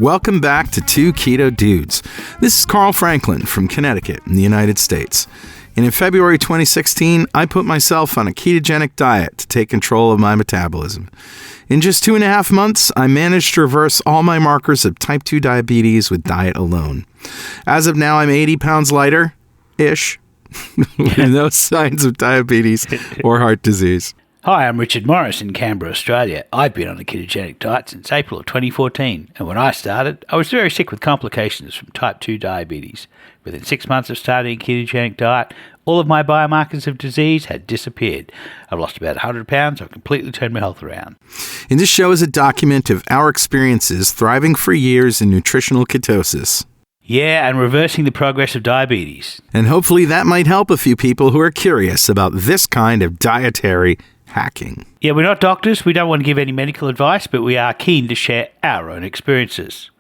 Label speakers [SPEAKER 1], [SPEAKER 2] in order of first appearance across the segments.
[SPEAKER 1] Welcome back to Two Keto Dudes. This is Carl Franklin from Connecticut in the United States. And in February 2016, I put myself on a ketogenic diet to take control of my metabolism. In just 2.5 months, I managed to reverse all my markers of type 2 diabetes with diet alone. As of now, I'm 80 pounds lighter-ish, with no signs of diabetes or heart disease.
[SPEAKER 2] Hi, I'm Richard Morris in Canberra, Australia. I've been on a ketogenic diet since April of 2014, and when I started, I was very sick with complications from type 2 diabetes. Within 6 months of starting a ketogenic diet, all of my biomarkers of disease had disappeared. I've lost about 100 pounds. I've completely turned my health around.
[SPEAKER 1] And this show is a document of our experiences thriving for years in nutritional ketosis.
[SPEAKER 2] Yeah, and reversing the progress of diabetes.
[SPEAKER 1] And hopefully that might help a few people who are curious about this kind of dietary hacking.
[SPEAKER 2] Yeah, we're not doctors. We don't want to give any medical advice, but we are keen to share our own experiences.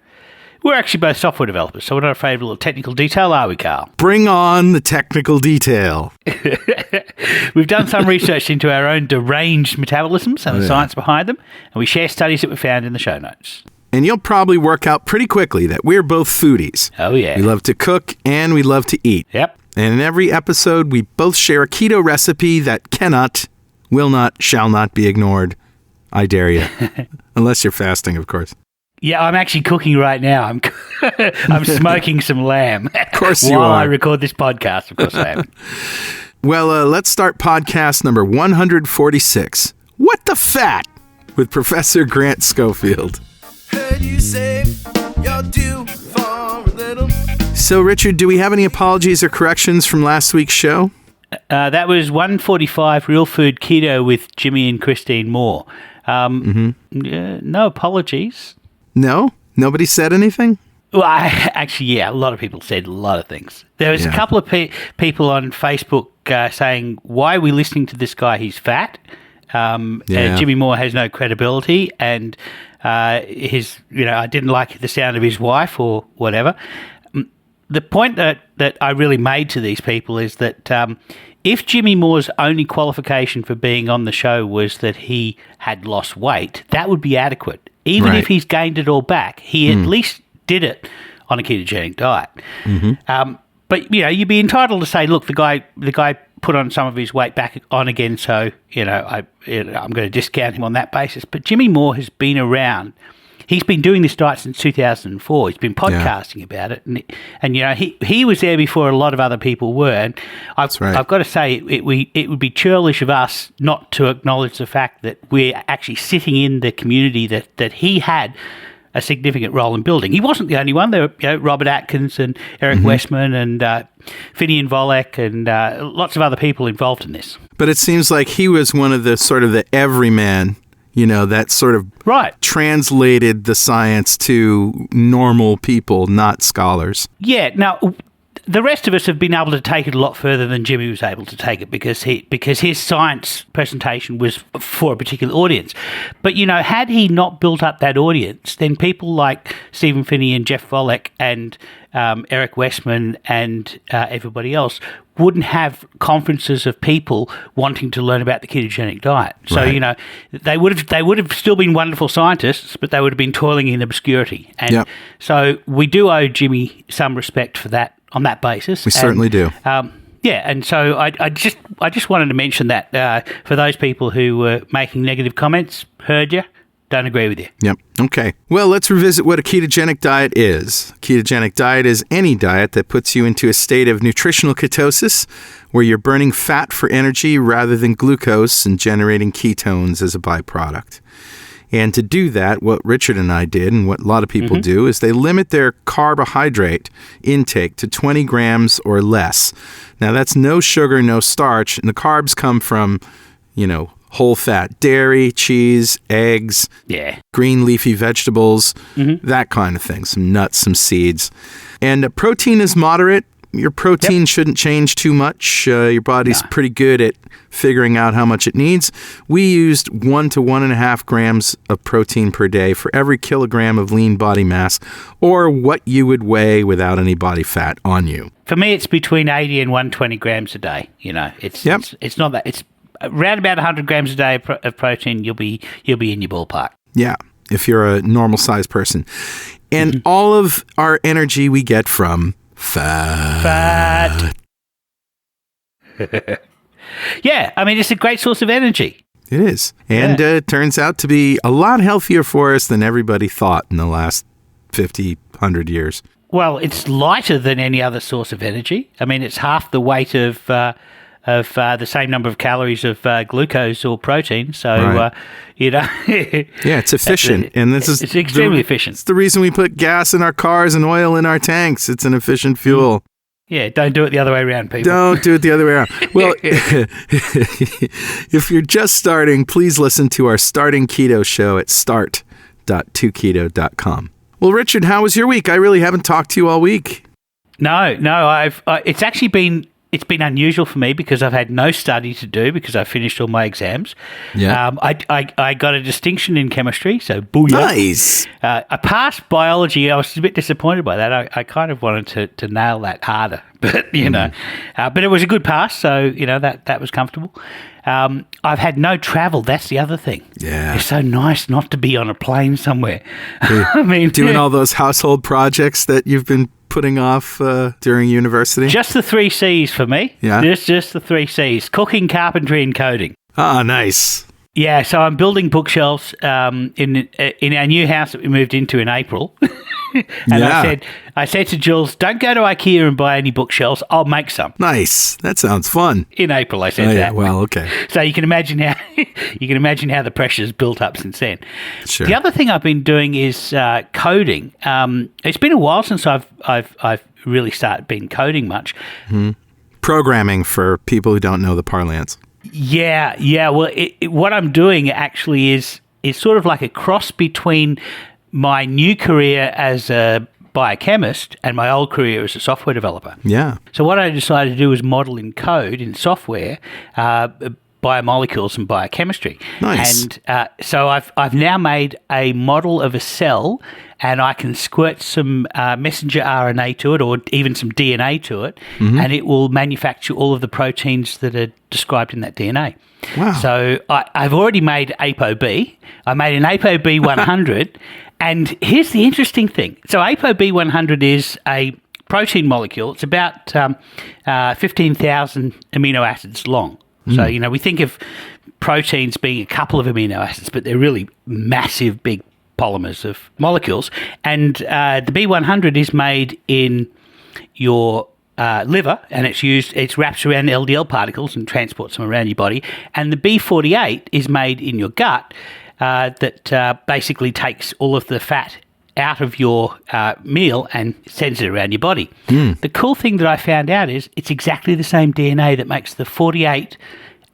[SPEAKER 2] We're actually both software developers, so we're not afraid of a little technical detail, are we, Carl?
[SPEAKER 1] Bring on the technical detail.
[SPEAKER 2] We've done some research into our own deranged metabolisms and the science behind them, and we share studies that we found in the show notes.
[SPEAKER 1] And you'll probably work out pretty quickly that we're both foodies.
[SPEAKER 2] Oh, yeah.
[SPEAKER 1] We love to cook and we love to eat.
[SPEAKER 2] Yep.
[SPEAKER 1] And in every episode, we both share a keto recipe that cannot, will not, shall not be ignored. I dare you. Unless you're fasting, of course.
[SPEAKER 2] Yeah, I'm actually cooking right now. I'm smoking some lamb.
[SPEAKER 1] Of course you are.
[SPEAKER 2] While I record this podcast, of course I am.
[SPEAKER 1] Well, let's start podcast number 146. What the Fat? With Professor Grant Schofield.
[SPEAKER 3] Heard you say you're due for a little.
[SPEAKER 1] So, Richard, do we have any apologies or corrections from last week's show?
[SPEAKER 2] That was 145 Real Food Keto with Jimmy and Christine Moore. No apologies.
[SPEAKER 1] No? Nobody said anything?
[SPEAKER 2] Well, a lot of people said a lot of things. There was a couple of people on Facebook saying, why are we listening to this guy? He's fat. Jimmy Moore has no credibility, and I didn't like the sound of his wife or whatever. The point that I really made to these people is that if Jimmy Moore's only qualification for being on the show was that he had lost weight, that would be adequate. Even if he's gained it all back, he at least did it on a ketogenic diet. Mm-hmm. But you'd be entitled to say, look, the guy put on some of his weight back on again, so I'm going to discount him on that basis. But Jimmy Moore has been around. He's been doing this diet since 2004. He's been podcasting about it, and he was there before a lot of other people were. And I've got to say, it would be churlish of us not to acknowledge the fact that we're actually sitting in the community that he had a significant role in building. He wasn't the only one. There were Robert Atkins and Eric Westman and Finian Volek and lots of other people involved in this.
[SPEAKER 1] But it seems like he was one of the sort of the everyman, that sort of translated the science to normal people, not scholars.
[SPEAKER 2] Yeah. Now, the rest of us have been able to take it a lot further than Jimmy was able to take it because his science presentation was for a particular audience. But, had he not built up that audience, then people like Stephen Finney and Jeff Volek and Eric Westman and everybody else wouldn't have conferences of people wanting to learn about the ketogenic diet. So, they would have still been wonderful scientists, but they would have been toiling in obscurity. And so we do owe Jimmy some respect for that on that basis.
[SPEAKER 1] We certainly do.
[SPEAKER 2] And so I just wanted to mention that for those people who were making negative comments, heard you. Don't agree with you.
[SPEAKER 1] Yep. Okay. Well, let's revisit what a ketogenic diet is. A ketogenic diet is any diet that puts you into a state of nutritional ketosis where you're burning fat for energy rather than glucose and generating ketones as a byproduct. And to do that, what Richard and I did and what a lot of people do is they limit their carbohydrate intake to 20 grams or less. Now, that's no sugar, no starch, and the carbs come from, whole fat dairy, cheese, eggs, green leafy vegetables, that kind of thing, some nuts, some seeds. And protein is moderate. Your protein shouldn't change too much. Your body's pretty good at figuring out how much it needs. We used 1 to 1.5 grams of protein per day for every kilogram of lean body mass, or what you would weigh without any body fat on you.
[SPEAKER 2] For me, it's between 80 and 120 grams a day. It's not that. It's around about 100 grams a day of protein. You'll be in your ballpark.
[SPEAKER 1] Yeah. if you're a normal sized person. And all of our energy we get from fat.
[SPEAKER 2] Yeah, I mean, it's a great source of energy.
[SPEAKER 1] It is. And it turns out to be a lot healthier for us than everybody thought in the last 50, 100 years.
[SPEAKER 2] Well, it's lighter than any other source of energy. I mean, it's half the weight of the same number of calories of glucose or protein. So,
[SPEAKER 1] Right.
[SPEAKER 2] Yeah,
[SPEAKER 1] it's efficient. And it's
[SPEAKER 2] extremely efficient.
[SPEAKER 1] It's the reason we put gas in our cars and oil in our tanks. It's an efficient fuel.
[SPEAKER 2] Yeah, don't do it the other way around, people.
[SPEAKER 1] Don't do it the other way around. Well, if you're just starting, please listen to our Starting Keto show at start.2keto.com. Well, Richard, how was your week? I really haven't talked to you all week.
[SPEAKER 2] No, it's actually been unusual for me because I've had no study to do because I finished all my exams.
[SPEAKER 1] Yeah.
[SPEAKER 2] I got a distinction in chemistry, so booyah.
[SPEAKER 1] Nice.
[SPEAKER 2] I passed biology. I was a bit disappointed by that. I kind of wanted to nail that harder, but but it was a good pass, so that was comfortable. I've had no travel. That's the other thing.
[SPEAKER 1] Yeah.
[SPEAKER 2] It's so nice not to be on a plane somewhere. I mean,
[SPEAKER 1] doing all those household projects that you've been putting off during university?
[SPEAKER 2] Just the 3 C's for me.
[SPEAKER 1] Yeah.
[SPEAKER 2] Just the 3 C's. Cooking, carpentry, and coding.
[SPEAKER 1] Ah, nice.
[SPEAKER 2] Yeah, so I'm building bookshelves in our new house that we moved into in April. And I said to Jules, don't go to IKEA and buy any bookshelves. I'll make some.
[SPEAKER 1] Nice. That sounds fun.
[SPEAKER 2] In April, I said that.
[SPEAKER 1] Yeah, well, okay.
[SPEAKER 2] So you can imagine how the pressure's built up since then.
[SPEAKER 1] Sure.
[SPEAKER 2] The other thing I've been doing is coding. It's been a while since I've really been coding much.
[SPEAKER 1] Mm-hmm. Programming for people who don't know the parlance.
[SPEAKER 2] Yeah. Well, what I'm doing actually is sort of like a cross between my new career as a biochemist and my old career as a software developer.
[SPEAKER 1] Yeah.
[SPEAKER 2] So what I decided to do was model in code, in software, biomolecules and biochemistry.
[SPEAKER 1] Nice.
[SPEAKER 2] And so I've now made a model of a cell, and I can squirt some messenger RNA to it or even some DNA to it, and it will manufacture all of the proteins that are described in that DNA.
[SPEAKER 1] Wow.
[SPEAKER 2] So I've already made ApoB. I made an ApoB 100, and here's the interesting thing. So ApoB 100 is a protein molecule. It's about 15,000 amino acids long. So, we think of proteins being a couple of amino acids, but they're really massive, big polymers of molecules. And the B100 is made in your liver, and it's wraps around LDL particles and transports them around your body. And the B48 is made in your gut that basically takes all of the fat out of your meal and sends it around your body. The cool thing that I found out is it's exactly the same DNA that makes the 48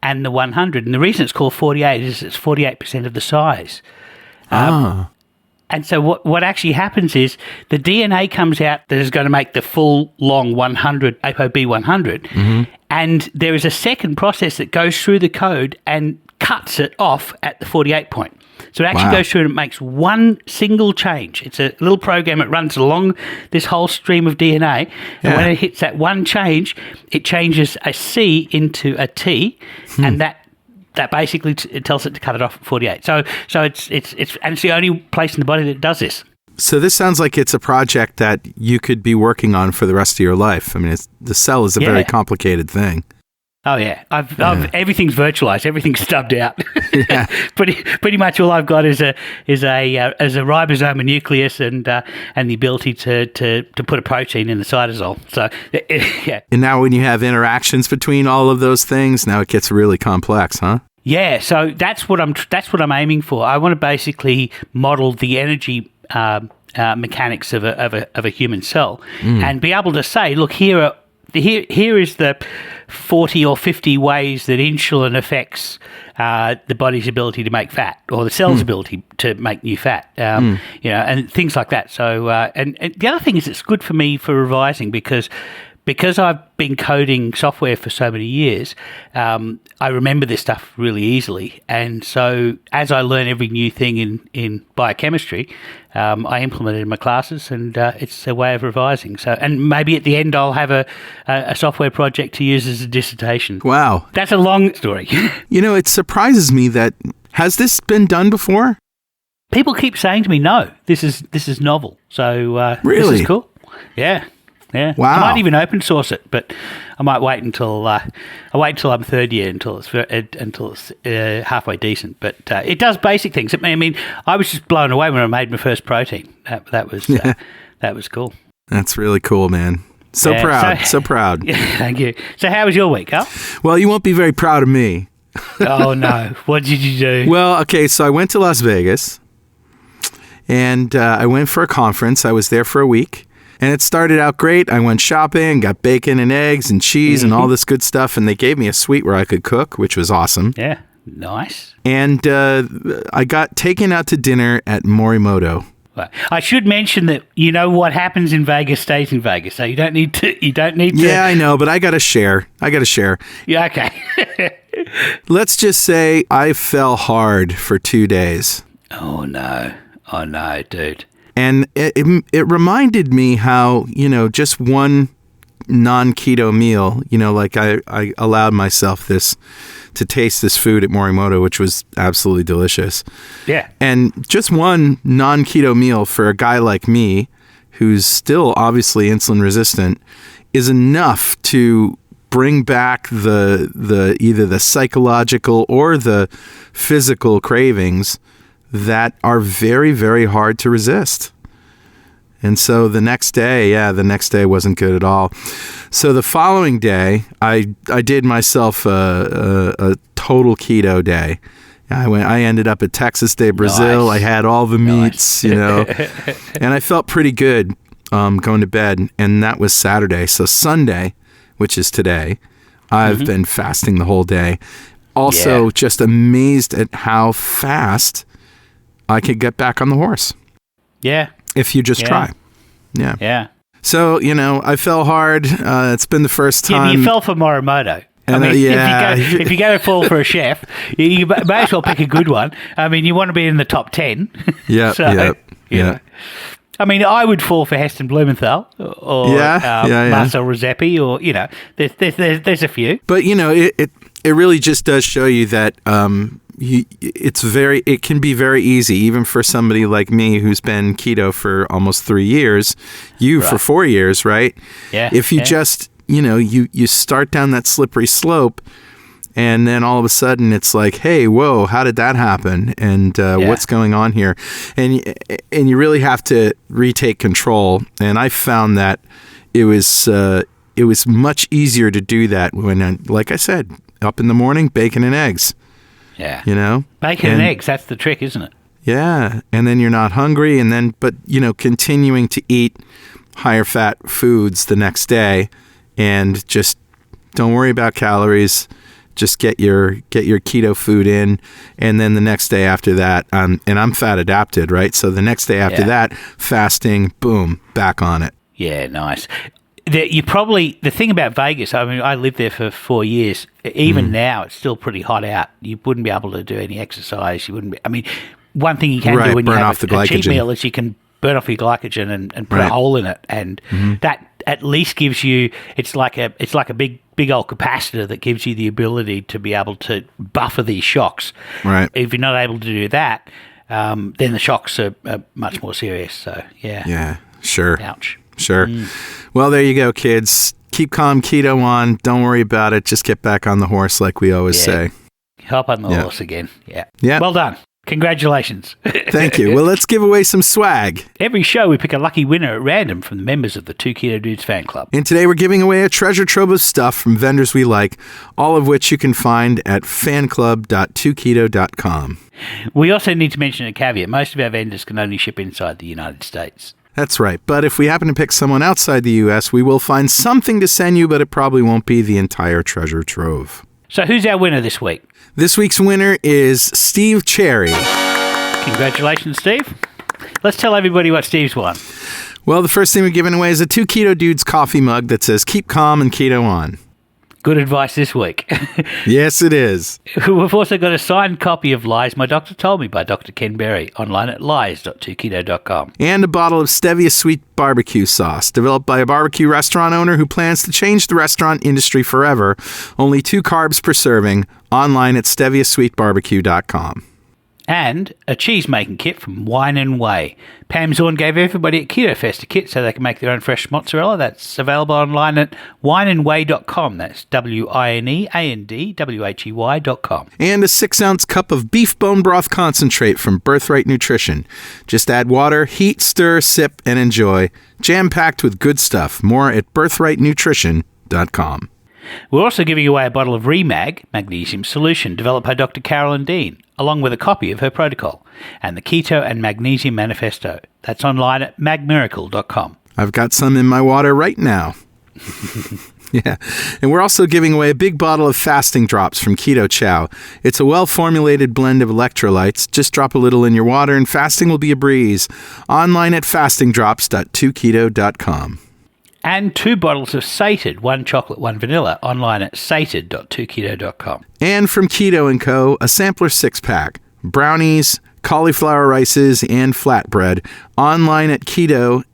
[SPEAKER 2] and the 100. And the reason it's called 48 is it's 48% of the size. And so what actually happens is the DNA comes out that is going to make the full long 100, ApoB 100, and there is a second process that goes through the code and cuts it off at the 48 point. So it actually goes through and it makes one single change. It's a little program that runs along this whole stream of DNA, and when it hits that one change, it changes a C into a T, and that basically it tells it to cut it off at 48. So it's the only place in the body that does this.
[SPEAKER 1] So this sounds like it's a project that you could be working on for the rest of your life. I mean, the cell is a very complicated thing.
[SPEAKER 2] Oh yeah, I've everything's virtualized, everything's stubbed out. Pretty much all I've got is a ribosome, a nucleus, and the ability to put a protein in the cytosol. So yeah.
[SPEAKER 1] And now when you have interactions between all of those things, now it gets really complex, huh?
[SPEAKER 2] Yeah. So that's what I'm aiming for. I want to basically model the energy mechanics of a human cell, and be able to say, look, here is the 40 or 50 ways that insulin affects the body's ability to make fat, or the cell's ability to make new fat, and things like that. So, and the other thing is it's good for me for revising because I've been coding software for so many years, I remember this stuff really easily. And so as I learn every new thing in biochemistry, I implement it in my classes, and it's a way of revising. So, and maybe at the end I'll have a software project to use as a dissertation.
[SPEAKER 1] Wow.
[SPEAKER 2] That's a long story.
[SPEAKER 1] It surprises me that, has this been done before?
[SPEAKER 2] People keep saying to me, "No, this is novel." So
[SPEAKER 1] really,
[SPEAKER 2] this is cool. Yeah. Yeah.
[SPEAKER 1] Wow.
[SPEAKER 2] I might even open source it, but I might wait until I'm third year until it's halfway decent. But it does basic things. I mean, I was just blown away when I made my first protein. That was cool.
[SPEAKER 1] That's really cool, man. So proud. So proud.
[SPEAKER 2] Yeah, thank you. So how was your week, Carl?
[SPEAKER 1] Well, you won't be very proud of me.
[SPEAKER 2] Oh no! What did you do?
[SPEAKER 1] Well, okay, so I went to Las Vegas, and I went for a conference. I was there for a week. And it started out great. I went shopping, got bacon and eggs and cheese and all this good stuff. And they gave me a suite where I could cook, which was awesome.
[SPEAKER 2] Yeah, nice.
[SPEAKER 1] And I got taken out to dinner at Morimoto.
[SPEAKER 2] I should mention that what happens in Vegas stays in Vegas, so you don't need to.
[SPEAKER 1] Yeah, I know, but I got to share.
[SPEAKER 2] Yeah, okay.
[SPEAKER 1] Let's just say I fell hard for 2 days.
[SPEAKER 2] Oh no, dude.
[SPEAKER 1] And it reminded me how, just one non-keto meal, like I allowed myself to taste this food at Morimoto, which was absolutely delicious.
[SPEAKER 2] Yeah.
[SPEAKER 1] And just one non-keto meal for a guy like me, who's still obviously insulin resistant, is enough to bring back the either the psychological or the physical cravings that are very, very hard to resist. And so the next day wasn't good at all. So the following day, I did myself a total keto day. I ended up at Texas de Brazil.
[SPEAKER 2] Nice.
[SPEAKER 1] I had all the meats, and I felt pretty good going to bed. And that was Saturday. So Sunday, which is today, I've been fasting the whole day. Also, just amazed at how fast I could get back on the horse.
[SPEAKER 2] Yeah.
[SPEAKER 1] If you just try. Yeah.
[SPEAKER 2] Yeah.
[SPEAKER 1] So, I fell hard. It's been the first time.
[SPEAKER 2] Yeah, but you fell for Morimoto.
[SPEAKER 1] And,
[SPEAKER 2] if you go to fall for a chef, you may as well pick a good one. I mean, you want to be in the top 10.
[SPEAKER 1] Yeah. Yeah.
[SPEAKER 2] I mean, I would fall for Heston Blumenthal or Marcel Roseppi or, there's a few.
[SPEAKER 1] But, it really just does show you that it can be very easy, even for somebody like me who's been keto for almost 3 years, for 4 years, right?
[SPEAKER 2] Yeah.
[SPEAKER 1] If you just, you start down that slippery slope, and then all of a sudden it's like, hey, whoa, how did that happen? And what's going on here? And you really have to retake control. And I found that it was much easier to do that when, like I said, up in the morning, bacon and eggs.
[SPEAKER 2] Yeah. Bacon and eggs, that's the trick, isn't it?
[SPEAKER 1] Yeah. And then you're not hungry. And then, but, continuing to eat higher fat foods the next day, and just don't worry about calories. Just get your keto food in. And then the next day after that, and I'm fat adapted, right? So the next day after that, fasting, boom, back on it.
[SPEAKER 2] Yeah, nice. The thing about Vegas, I mean, I lived there for 4 years. Even now, it's still pretty hot out. You wouldn't be able to do any exercise. You wouldn't be. I mean, one thing you can do when you have a cheat meal is you can burn off your glycogen and put a hole in it, and that at least gives you. It's like a big old capacitor that gives you the ability to be able to buffer these shocks.
[SPEAKER 1] Right.
[SPEAKER 2] If you're not able to do that, then the shocks are much more serious. So yeah.
[SPEAKER 1] Yeah. Sure.
[SPEAKER 2] Ouch.
[SPEAKER 1] Sure. Well, there you go, kids. Keep calm, keto on. Don't worry about it. Just get back on the horse, like we always say.
[SPEAKER 2] Hop on the horse again. Yeah.
[SPEAKER 1] Yeah.
[SPEAKER 2] Well done. Congratulations.
[SPEAKER 1] Thank you. Well, let's give away some swag.
[SPEAKER 2] Every show, we pick a lucky winner at random from the members of the 2 Keto Dudes fan club.
[SPEAKER 1] And today we're giving away a treasure trove of stuff from vendors we like, all of which you can find at fanclub.2keto.com.
[SPEAKER 2] We also need to mention a caveat. Most of our vendors can only ship inside the United States.
[SPEAKER 1] That's right. But if we happen to pick someone outside the U.S., we will find something to send you, but it probably won't be the entire treasure trove.
[SPEAKER 2] So who's our winner this week?
[SPEAKER 1] This week's winner is Steve Cherry.
[SPEAKER 2] Congratulations, Steve. Let's tell everybody what Steve's won.
[SPEAKER 1] Well, the first thing we're giving away is a 2 Keto Dudes coffee mug that says, keep calm and keto on.
[SPEAKER 2] Good advice this week.
[SPEAKER 1] Yes, it is.
[SPEAKER 2] We've also got a signed copy of Lies My Doctor Told Me by Dr. Ken Berry, online at lies.2keto.com.
[SPEAKER 1] And a bottle of Stevia Sweet Barbecue Sauce, developed by a barbecue restaurant owner who plans to change the restaurant industry forever. Only 2 carbs per serving, online at steviasweetbarbecue.com.
[SPEAKER 2] And a cheese-making kit from Wine and Way. Pam Zorn gave everybody at Keto Fest a kit so they can make their own fresh mozzarella. That's available online at wineandway.com. That's wineandwhay.com.
[SPEAKER 1] And a 6-ounce cup of beef bone broth concentrate from Birthright Nutrition. Just add water, heat, stir, sip, and enjoy. Jam-packed with good stuff. More at birthrightnutrition.com.
[SPEAKER 2] We're also giving away a bottle of Remag, magnesium solution, developed by Dr. Carolyn Dean, along with a copy of her protocol, and the Keto and Magnesium Manifesto. That's online at magmiracle.com.
[SPEAKER 1] I've got some in my water right now. Yeah. And we're also giving away a big bottle of fasting drops from Keto Chow. It's a well-formulated blend of electrolytes. Just drop a little in your water and fasting will be a breeze. Online at fastingdrops.2keto.com.
[SPEAKER 2] And 2 bottles of Sated, 1 chocolate, 1 vanilla, online at sated.2keto.com.
[SPEAKER 1] And from Keto & Co., a sampler 6-pack, brownies, cauliflower rices, and flatbread, online at keto.co.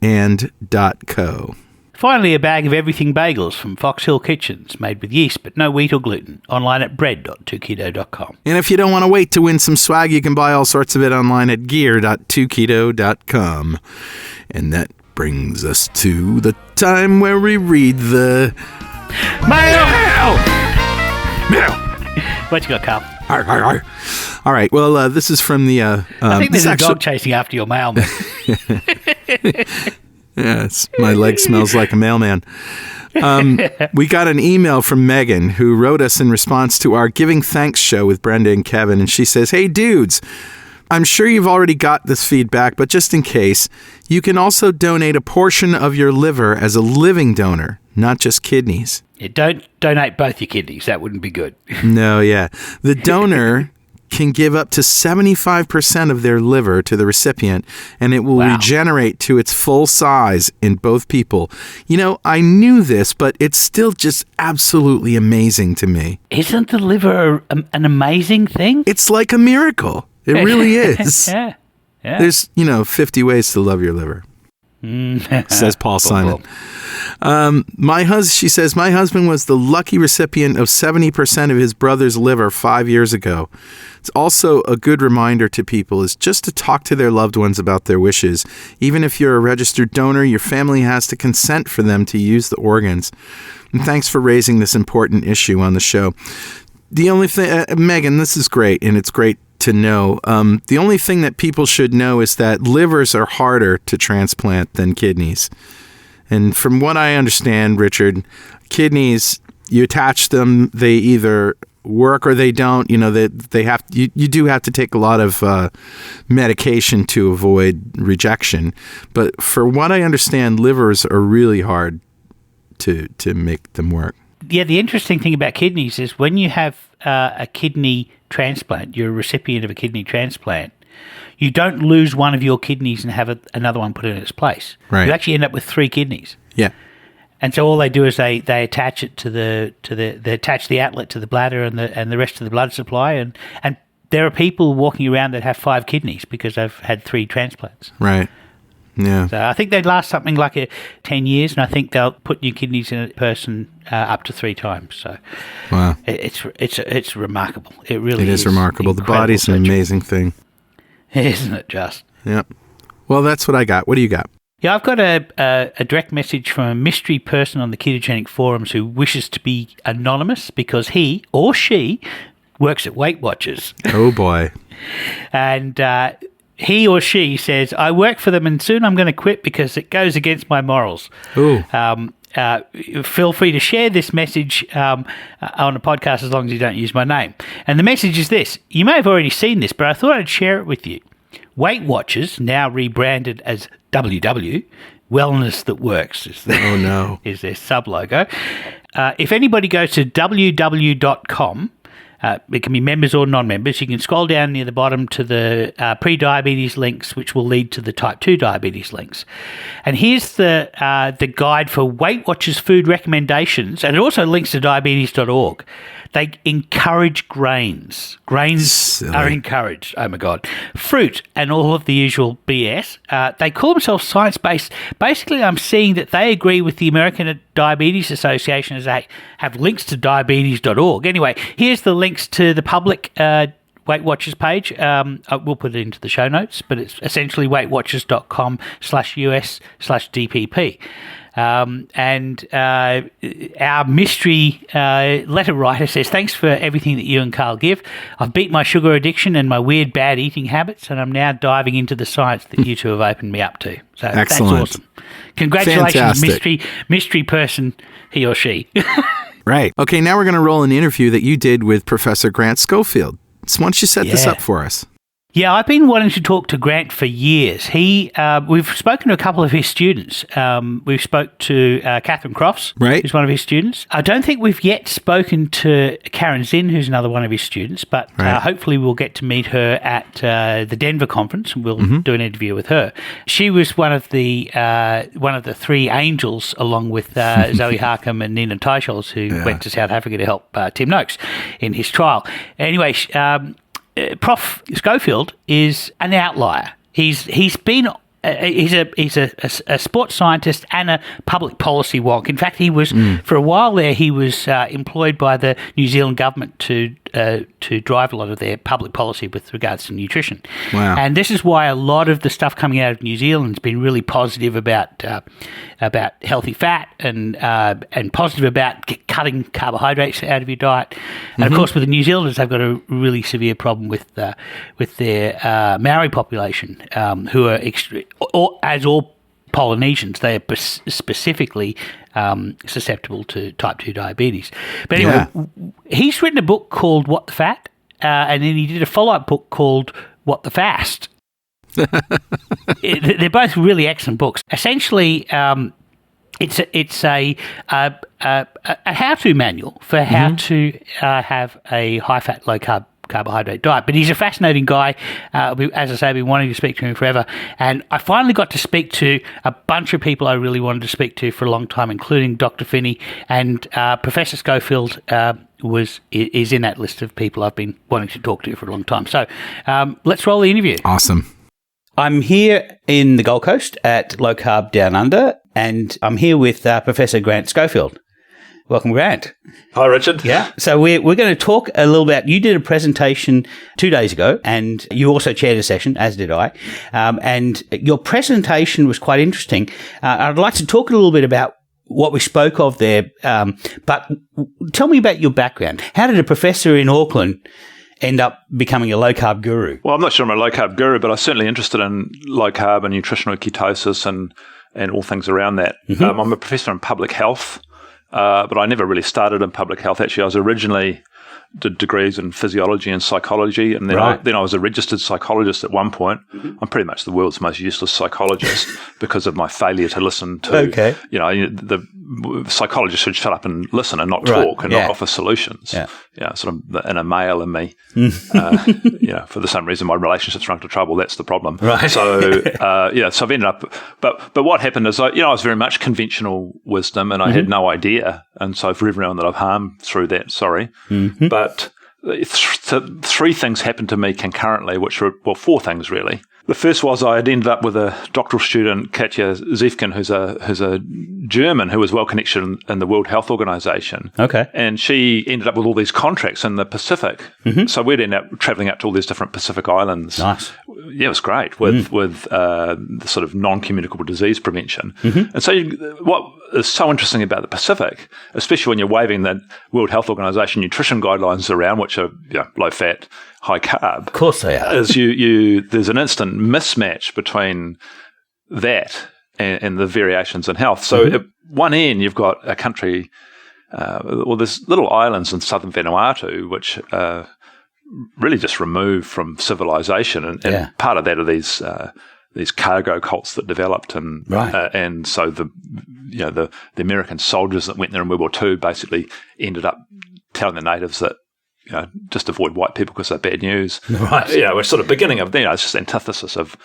[SPEAKER 2] Finally, a bag of everything bagels from Fox Hill Kitchens, made with yeast but no wheat or gluten, online at bread.2keto.com.
[SPEAKER 1] And if you don't want to wait to win some swag, you can buy all sorts of it online at gear.2keto.com. And that brings us to the time where we read the mail.
[SPEAKER 2] What you got, Carl?
[SPEAKER 1] All right. Well, this is from the.
[SPEAKER 2] I think there's a dog chasing after your mailman.
[SPEAKER 1] Yes, my leg smells like a mailman. We got an email from Megan, who wrote us in response to our Giving Thanks show with Brenda and Kevin, and she says, "Hey, dudes. I'm sure you've already got this feedback, but just in case, you can also donate a portion of your liver as a living donor, not just kidneys."
[SPEAKER 2] Yeah, don't donate both your kidneys. That wouldn't be good.
[SPEAKER 1] No, yeah. The donor can give up to 75% of their liver to the recipient, and it will regenerate to its full size in both people. You know, I knew this, but it's still just absolutely amazing to me.
[SPEAKER 2] Isn't the liver an amazing thing?
[SPEAKER 1] It's like a miracle. It really is.
[SPEAKER 2] Yeah.
[SPEAKER 1] There's, 50 ways to love your liver, says Paul Simon. She says, my husband was the lucky recipient of 70% of his brother's liver 5 years ago. It's also a good reminder to people is just to talk to their loved ones about their wishes. Even if you're a registered donor, your family has to consent for them to use the organs. And thanks for raising this important issue on the show. The only thing, Megan, this is great, and it's great to know. The only thing that people should know is that livers are harder to transplant than kidneys. And from what I understand, Richard, kidneys, you attach them, they either work or they don't. They have. You do have to take a lot of medication to avoid rejection. But for what I understand, livers are really hard to make them work.
[SPEAKER 2] Yeah, the interesting thing about kidneys is when you have a kidney transplant, you're a recipient of a kidney transplant, you don't lose one of your kidneys and have another one put in its place.
[SPEAKER 1] Right.
[SPEAKER 2] You actually end up with 3 kidneys.
[SPEAKER 1] Yeah.
[SPEAKER 2] And so all they do is they attach it they attach the outlet to the bladder and the rest of the blood supply, and there are people walking around that have 5 kidneys because they've had 3 transplants.
[SPEAKER 1] Right. Yeah.
[SPEAKER 2] So I think they'd last something like 10 years, and I think they'll put new kidneys in a person up to 3 times. So
[SPEAKER 1] wow,
[SPEAKER 2] it's remarkable. It really is
[SPEAKER 1] remarkable. The body's an amazing thing,
[SPEAKER 2] isn't it? Just
[SPEAKER 1] yep. Well, that's what I got. What do you got?
[SPEAKER 2] Yeah, I've got a direct message from a mystery person on the ketogenic forums who wishes to be anonymous because he or she works at Weight Watchers.
[SPEAKER 1] Oh boy, and.
[SPEAKER 2] He or she says, I work for them and soon I'm going to quit because it goes against my morals.
[SPEAKER 1] Ooh.
[SPEAKER 2] Feel free to share this message on a podcast as long as you don't use my name. And the message is this. You may have already seen this, but I thought I'd share it with you. Weight Watchers, now rebranded as WW, Wellness That Works is their sub-logo. If anybody goes to www.com, it can be members or non-members. You can scroll down near the bottom to the pre-diabetes links, which will lead to the type 2 diabetes links. And here's the guide for Weight Watchers food recommendations, and it also links to diabetes.org. They encourage grains. Grains are encouraged. Oh, my God. Fruit and all of the usual BS. They call themselves science-based. Basically, I'm seeing that they agree with the American Diabetes Association as they have links to diabetes.org. Anyway, here's the links to the public Weight Watchers page. We'll put it into the show notes, but it's essentially weightwatchers.com/US/DPP. And our mystery letter writer says, thanks for everything that you and Carl give. I've beat my sugar addiction and my weird bad eating habits, and I'm now diving into the science that you two have opened me up to. So
[SPEAKER 1] Excellent.
[SPEAKER 2] That's awesome. Congratulations,
[SPEAKER 1] Fantastic.
[SPEAKER 2] mystery person, he or she.
[SPEAKER 1] Right. Okay, now we're going to roll an interview that you did with Professor Grant Schofield. So why don't you set this up for us?
[SPEAKER 2] Yeah, I've been wanting to talk to Grant for years. We've spoken to a couple of his students. We've spoke to Catherine Crofts, who's one of his students. I don't think we've yet spoken to Karen Zinn, who's another one of his students, but hopefully we'll get to meet her at the Denver conference, and we'll do an interview with her. She was one of the three angels, along with Zoe Harcum and Nina Teicholz, who went to South Africa to help Tim Noakes in his trial. Anyway, Prof. Schofield is an outlier. He's a sports scientist and a public policy wonk. In fact, he was for a while there. He was employed by the New Zealand government to drive a lot of their public policy with regards to nutrition.
[SPEAKER 1] Wow!
[SPEAKER 2] And this is why a lot of the stuff coming out of New Zealand has been really positive about healthy fat and positive about cutting carbohydrates out of your diet. And of course, with the New Zealanders, they've got a really severe problem with their Maori population, who are as all Polynesians, they are specifically susceptible to type 2 diabetes. But anyway, he's written a book called What the Fat, and then he did a follow-up book called What the Fast. They're both really excellent books. Essentially, it's a how-to manual for how to have a high-fat, low-carb carbohydrate diet. But he's a fascinating guy. As I say, I've been wanting to speak to him forever. And I finally got to speak to a bunch of people I really wanted to speak to for a long time, including Dr. Finney. And Professor Schofield is in that list of people I've been wanting to talk to for a long time. So let's roll the interview.
[SPEAKER 1] Awesome.
[SPEAKER 2] I'm here in the Gold Coast at Low Carb Down Under, and I'm here with Professor Grant Schofield. Welcome, Grant.
[SPEAKER 4] Hi, Richard.
[SPEAKER 2] Yeah. So we're going to talk a little about, you did a presentation 2 days ago, and you also chaired a session, as did I. And your presentation was quite interesting. I'd like to talk a little bit about what we spoke of there, but tell me about your background. How did a professor in Auckland end up becoming a low-carb guru?
[SPEAKER 4] Well, I'm not sure I'm a low-carb guru, but I'm certainly interested in low-carb and nutritional ketosis and all things around that. I'm a professor in public health. But I never really started in public health. Actually, I was originally did degrees in physiology and psychology, and then I was a registered psychologist at one point. I'm pretty much the world's most useless psychologist because of my failure to listen to. The psychologist should shut up and listen and not talk and not offer solutions. Sort of the inner male in me. For the same reason my relationships run into trouble. That's the problem. Right. So so I've ended up. But what happened is I was very much conventional wisdom, and I had no idea. And so for everyone that I've harmed through that, sorry. But three things happened to me concurrently, which were, well, four things really. The first was I had ended up with a doctoral student, Katja Ziefken, who's a German who was well connected in the World Health Organization. Okay. And she ended up with all these contracts in the Pacific. So we'd end up traveling out to all these different Pacific islands. Nice. Yeah, it was great with the sort of non-communicable disease prevention. And so what is so interesting about the Pacific, especially when you're waving the World Health Organization nutrition guidelines around, which are low fat, high carb. Of course they are. Is there's an instant mismatch between that and the variations in health. So at one end, you've got a country, there's little islands in southern Vanuatu, which are really just removed from civilization. And part of that are these cargo cults that developed. And so the American soldiers that went there in World War II basically ended up telling the natives that, just avoid white people because they're bad news. Right. We're sort of beginning of, it's just antithesis of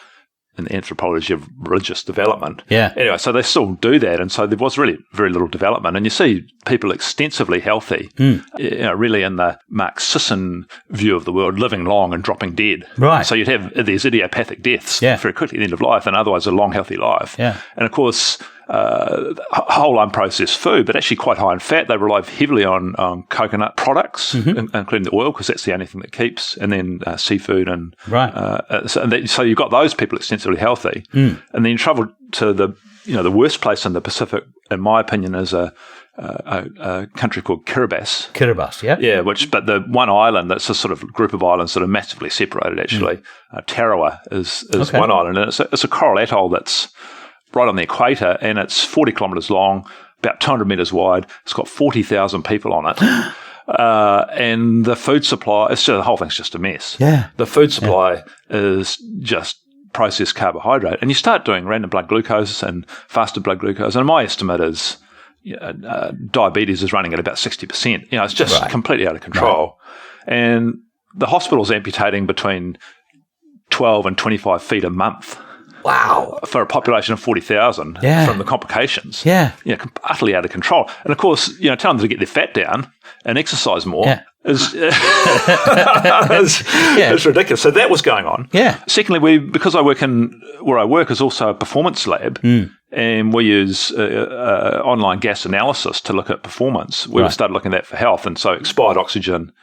[SPEAKER 4] an anthropology of religious development. Yeah. Anyway, so they still do that. And so there was really very little development. And you see people extensively healthy, really in the Mark Sisson view of the world, living long and dropping dead. Right. So you'd have these idiopathic deaths very quickly at the end of life, and otherwise a long, healthy life. Yeah. And of course, whole unprocessed food, but actually quite high in fat. They rely heavily on coconut products, including the oil, because that's the only thing that keeps, and then seafood. And so you've got those people extensively healthy. And then you travel to the worst place in the Pacific, in my opinion, is a country called Kiribati.
[SPEAKER 2] Kiribati, yeah.
[SPEAKER 4] Yeah, but the one island, that's a sort of group of islands that are massively separated, actually. Tarawa is one island, and it's a coral atoll that's right on the equator, and it's 40 kilometres long, about 200 metres wide. It's got 40,000 people on it. And the food supply, the whole thing's just a mess.
[SPEAKER 2] Yeah.
[SPEAKER 4] The food supply is just processed carbohydrate. And you start doing random blood glucose and fasted blood glucose, and my estimate is diabetes is running at about 60%. It's just completely out of control. Right. And the hospital's amputating between 12 and 25 feet a month.
[SPEAKER 2] Wow.
[SPEAKER 4] For a population of 40,000 from the complications.
[SPEAKER 2] Yeah.
[SPEAKER 4] Utterly out of control. And of course, telling them to get their fat down and exercise more is ridiculous. So that was going on.
[SPEAKER 2] Yeah.
[SPEAKER 4] Secondly, because where I work is also a performance lab, and we use online gas analysis to look at performance. We started looking at that for health, and so expired oxygen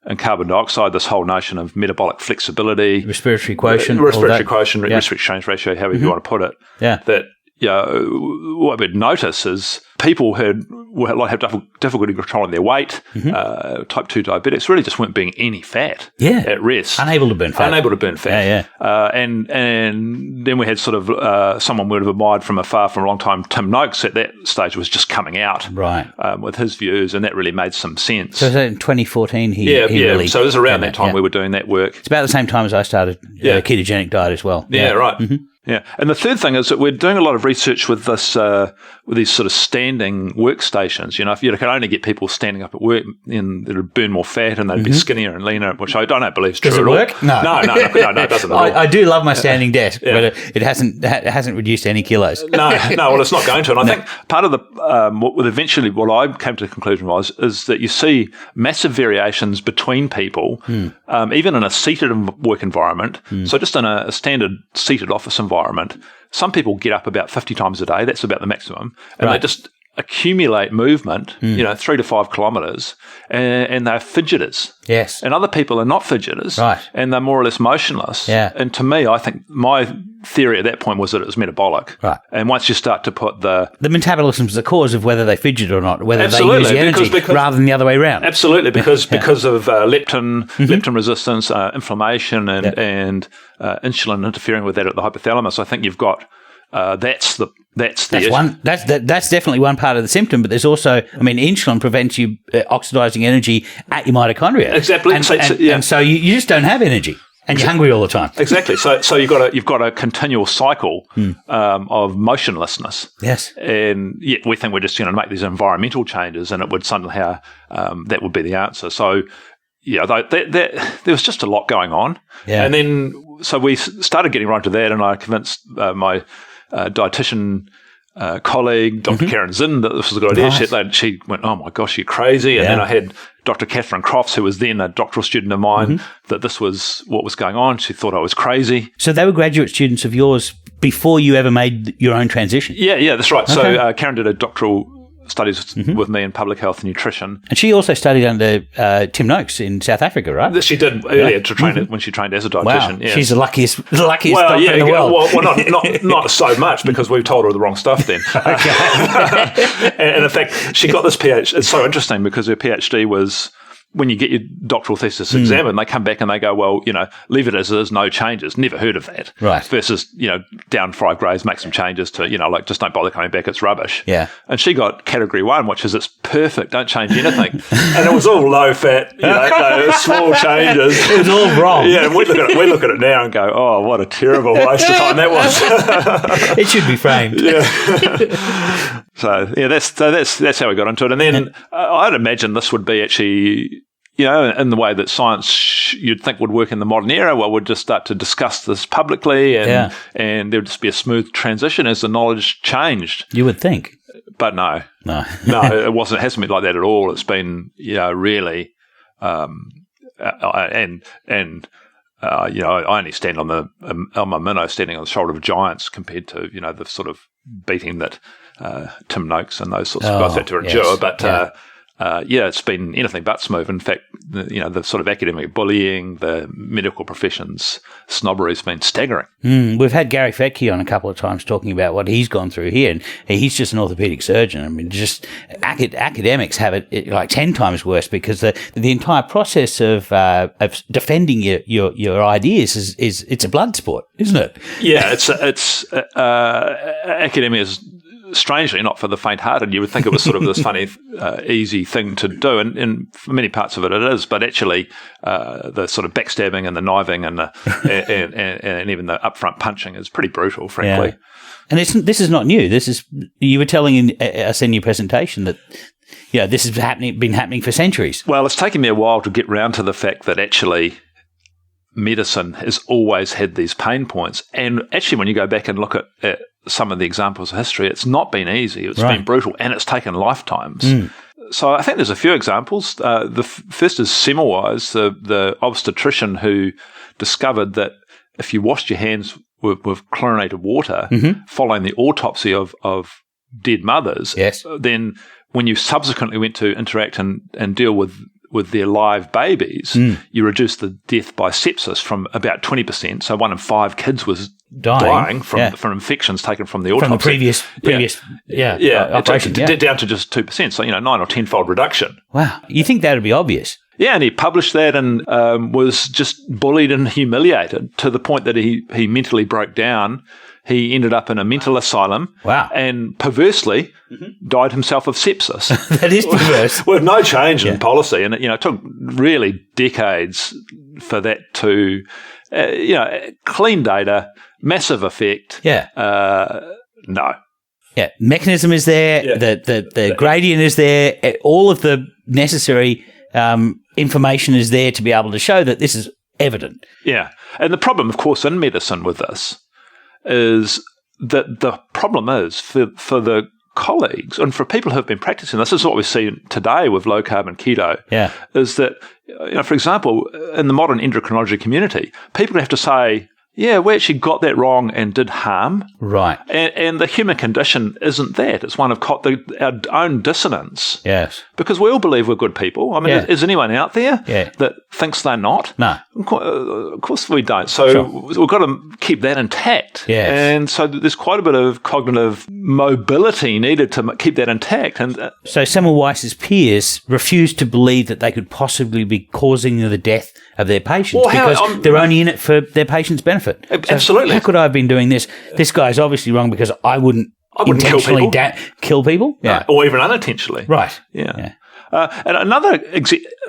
[SPEAKER 4] and carbon dioxide, this whole notion of metabolic flexibility,
[SPEAKER 2] respiratory quotient,
[SPEAKER 4] respiratory exchange ratio, however you want to put it.
[SPEAKER 2] Yeah.
[SPEAKER 4] That what we'd notice is people have difficulty controlling their weight. Type 2 diabetics really just weren't being any fat at rest.
[SPEAKER 2] Unable to burn fat.
[SPEAKER 4] And then we had sort of someone we would have admired from afar from a long time, Tim Noakes, at that stage was just coming out with his views, and that really made some sense.
[SPEAKER 2] So in 2014 he really...
[SPEAKER 4] So it was around that time we were doing that work.
[SPEAKER 2] It's about the same time as I started a ketogenic diet as well.
[SPEAKER 4] Yeah, right. Yeah, and the third thing is that we're doing a lot of research with this, with these sort of standing workstations. If you could only get people standing up at work, then they'd burn more fat and they'd be skinnier and leaner, which I don't believe is true
[SPEAKER 2] at all. Does it work? No,
[SPEAKER 4] it doesn't at all.
[SPEAKER 2] I do love my standing desk, but it hasn't reduced any kilos.
[SPEAKER 4] No, well, it's not going to. And I think part of the what I came to the conclusion is that you see massive variations between people, even in a seated work environment. So just in a standard seated office environment, some people get up about 50 times a day. That's about the maximum. And they just accumulate movement, 3 to 5 kilometres, and they're fidgeters.
[SPEAKER 2] Yes.
[SPEAKER 4] And other people are not fidgeters.
[SPEAKER 2] Right.
[SPEAKER 4] And they're more or less motionless.
[SPEAKER 2] Yeah.
[SPEAKER 4] And to me, I think my theory at that point was that it was metabolic.
[SPEAKER 2] Right.
[SPEAKER 4] And once you start to put the
[SPEAKER 2] metabolism's the cause of whether they fidget or not, whether they use the energy
[SPEAKER 4] because
[SPEAKER 2] rather than the other way around.
[SPEAKER 4] Absolutely, because of leptin resistance, inflammation, and insulin interfering with that at the hypothalamus. I think you've got that's
[SPEAKER 2] definitely one part of the symptom, but there's also, insulin prevents you oxidizing energy at your mitochondria.
[SPEAKER 4] Exactly.
[SPEAKER 2] And so you just don't have energy. And you're hungry all the time.
[SPEAKER 4] Exactly. So you've got a continual cycle of motionlessness.
[SPEAKER 2] Yes.
[SPEAKER 4] And yet we think we're just going to make these environmental changes, and it would somehow that would be the answer. So there was just a lot going on. Yeah. And then so we started getting right to that, and I convinced my dietitian colleague, Dr. Karen Zinn, that this was a good idea.
[SPEAKER 2] Nice.
[SPEAKER 4] She went, "Oh my gosh, you're crazy!" And then I had Dr. Catherine Crofts, who was then a doctoral student of mine, that this was what was going on. She thought I was crazy.
[SPEAKER 2] So they were graduate students of yours before you ever made your own transition?
[SPEAKER 4] Yeah, that's right. Okay. So Karen did a doctoral studies with me in public health and nutrition.
[SPEAKER 2] And she also studied under Tim Noakes in South Africa, right?
[SPEAKER 4] She did earlier to train when she trained as a dietitian.
[SPEAKER 2] Wow. Yeah. She's the luckiest doctor in the world.
[SPEAKER 4] Well, not so much, because we've told her the wrong stuff then. And in fact, she got this PhD. It's so interesting because her PhD was, when you get your doctoral thesis examined, they come back and they go, well, leave it as it is, no changes. Never heard of that.
[SPEAKER 2] Right.
[SPEAKER 4] Versus, down 5 grades, make some changes to, just don't bother coming back, it's rubbish.
[SPEAKER 2] Yeah.
[SPEAKER 4] And she got category 1, which is it's perfect, don't change anything. And it was all low fat, small changes.
[SPEAKER 2] It was all wrong.
[SPEAKER 4] Yeah, and we look at it now and go, oh, what a terrible waste of time that was.
[SPEAKER 2] It should be framed.
[SPEAKER 4] Yeah. So that's how we got into it. And then I'd imagine this would be actually, in the way that science you'd think would work in the modern era, well, we'd just start to discuss this publicly and there would just be a smooth transition as the knowledge changed.
[SPEAKER 2] You would think.
[SPEAKER 4] But no, it wasn't. It hasn't been like that at all. It's been, really, and I only stand on my minnow, standing on the shoulder of giants compared to, the sort of beating that Tim Noakes and those sorts of guys had to endure. But it's been anything but smooth. In fact, the sort of academic bullying, the medical profession's snobbery has been staggering.
[SPEAKER 2] We've had Gary Fettke on a couple of times talking about what he's gone through here, and he's just an orthopedic surgeon. I mean, just academics have it like 10 times worse, because the entire process of defending your ideas is it's a blood sport, isn't it?
[SPEAKER 4] Yeah, it's academia is strangely not for the faint-hearted. You would think it was sort of this funny, easy thing to do, and for many parts of it is. But actually, the sort of backstabbing and the kniving and and even the upfront punching is pretty brutal, frankly.
[SPEAKER 2] Yeah. And this is not new. You were telling us in your presentation that this has been happening for centuries.
[SPEAKER 4] Well, it's taken me a while to get round to the fact that actually medicine has always had these pain points, and actually, when you go back and look at some of the examples of history, it's not been easy. It's been brutal, and it's taken lifetimes. So I think there's a few examples. The first is Semmelweis, the obstetrician who discovered that if you washed your hands with chlorinated water following the autopsy of dead mothers, then when you subsequently went to interact and deal with their live babies, you reduced the death by sepsis from about 20%. So 1 in 5 kids was dying from infections taken from the autopsy.
[SPEAKER 2] From the previous operation.
[SPEAKER 4] Down to just 2%. So, 9 or 10-fold reduction.
[SPEAKER 2] Wow. You think that would be obvious?
[SPEAKER 4] Yeah, and he published that and was just bullied and humiliated to the point that he mentally broke down. He ended up in a mental asylum.
[SPEAKER 2] Wow.
[SPEAKER 4] And perversely died himself of sepsis.
[SPEAKER 2] That is perverse.
[SPEAKER 4] With no change in policy. And, it took really decades for that to, clean data, massive effect.
[SPEAKER 2] Yeah.
[SPEAKER 4] No.
[SPEAKER 2] Yeah. Mechanism is there. Yeah. The gradient is there. All of the necessary information is there to be able to show that this is evident.
[SPEAKER 4] Yeah. And the problem, of course, in medicine with this is that the problem is for the colleagues and for people who have been practicing this is what we see today with low carb and keto.
[SPEAKER 2] Yeah.
[SPEAKER 4] Is that, for example, in the modern endocrinology community, people have to say, yeah, we actually got that wrong and did harm.
[SPEAKER 2] Right.
[SPEAKER 4] And the human condition isn't that. It's one of our own dissonance.
[SPEAKER 2] Yes.
[SPEAKER 4] Because we all believe we're good people. I mean, is anyone out there that thinks they're not?
[SPEAKER 2] No.
[SPEAKER 4] Of course we don't. So we've got to keep that intact.
[SPEAKER 2] Yes.
[SPEAKER 4] And so there's quite a bit of cognitive mobility needed to keep that intact. And
[SPEAKER 2] so Semmelweis's peers refused to believe that they could possibly be causing the death of their patients because they're only in it for their patients' benefit.
[SPEAKER 4] Absolutely.
[SPEAKER 2] So how could I have been doing this? This guy's obviously wrong because I wouldn't intentionally kill people.
[SPEAKER 4] Yeah. Or even unintentionally.
[SPEAKER 2] Right.
[SPEAKER 4] Yeah. And another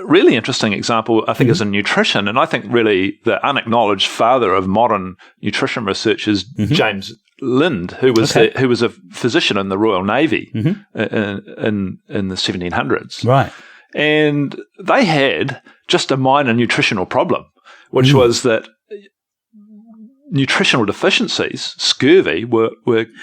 [SPEAKER 4] really interesting example, I think, is in nutrition. And I think really the unacknowledged father of modern nutrition research is James Lind, who was a physician in the Royal Navy in the 1700s.
[SPEAKER 2] Right.
[SPEAKER 4] And they had just a minor nutritional problem, which was that nutritional deficiencies, scurvy, were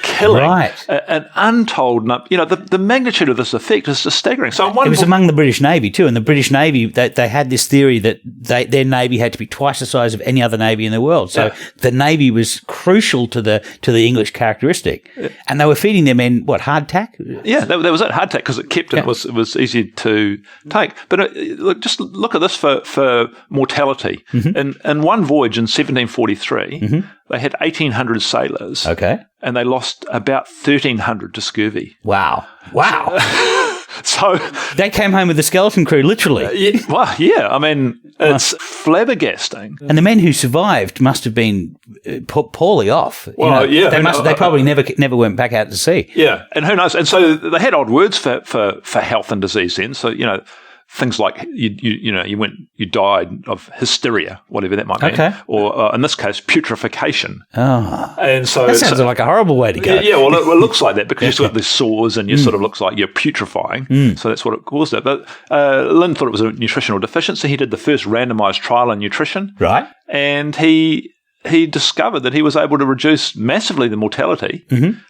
[SPEAKER 4] killing an untold number. The magnitude of this effect is just staggering. So
[SPEAKER 2] it was among the British Navy too, and the British Navy, they had this theory that their Navy had to be twice the size of any other Navy in the world. So the Navy was crucial to the English characteristic. And they were feeding their men, hardtack?
[SPEAKER 4] Yeah, that was it, hardtack, because it kept it was easy to take. But just look at this for mortality. In one voyage in 1743, they had 1,800 sailors. Okay. And they lost about 1,300 to scurvy.
[SPEAKER 2] Wow.
[SPEAKER 4] So
[SPEAKER 2] they came home with the skeleton crew, literally.
[SPEAKER 4] I mean, it's flabbergasting.
[SPEAKER 2] And the men who survived must have been poorly off. They probably never went back out to sea.
[SPEAKER 4] Yeah, and who knows? And so they had odd words for health and disease then. So things like you died of hysteria, whatever that might mean, or in this case, putrefaction.
[SPEAKER 2] Oh,
[SPEAKER 4] and so
[SPEAKER 2] that sounds like a horrible way to go.
[SPEAKER 4] Yeah, well, it looks like that because you've got these sores and you sort of looks like you're putrefying. So that's what it caused it. But Lind thought it was a nutritional deficiency. He did the first randomized trial in nutrition,
[SPEAKER 2] right?
[SPEAKER 4] And he discovered that he was able to reduce massively the mortality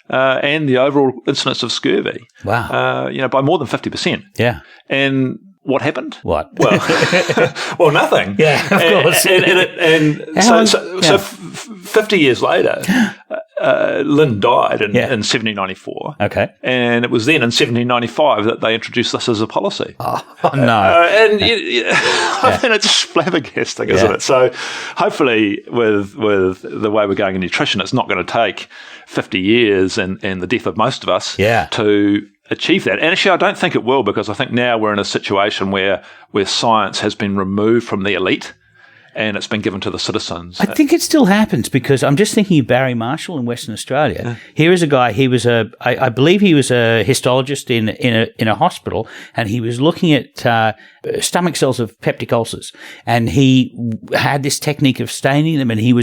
[SPEAKER 4] and the overall incidence of scurvy.
[SPEAKER 2] Wow,
[SPEAKER 4] by more than 50%.
[SPEAKER 2] Yeah,
[SPEAKER 4] and what happened?
[SPEAKER 2] What?
[SPEAKER 4] Well, well, nothing.
[SPEAKER 2] Yeah, of course.
[SPEAKER 4] So 50 years later, Lynn died in 1794.
[SPEAKER 2] Okay.
[SPEAKER 4] And it was then in 1795 that they introduced this as a policy.
[SPEAKER 2] Oh, no.
[SPEAKER 4] I mean, it's just flabbergasting, isn't it? So hopefully with the way we're going in nutrition, it's not going to take 50 years and the death of most of us to achieve that. And actually, I don't think it will, because I think now we're in a situation where science has been removed from the elite and it's been given to the citizens.
[SPEAKER 2] I think it still happens, because I'm just thinking of Barry Marshall in Western Australia. Yeah. Here is a guy, I believe he was a histologist in a hospital, and he was looking at stomach cells of peptic ulcers, and he had this technique of staining them, and he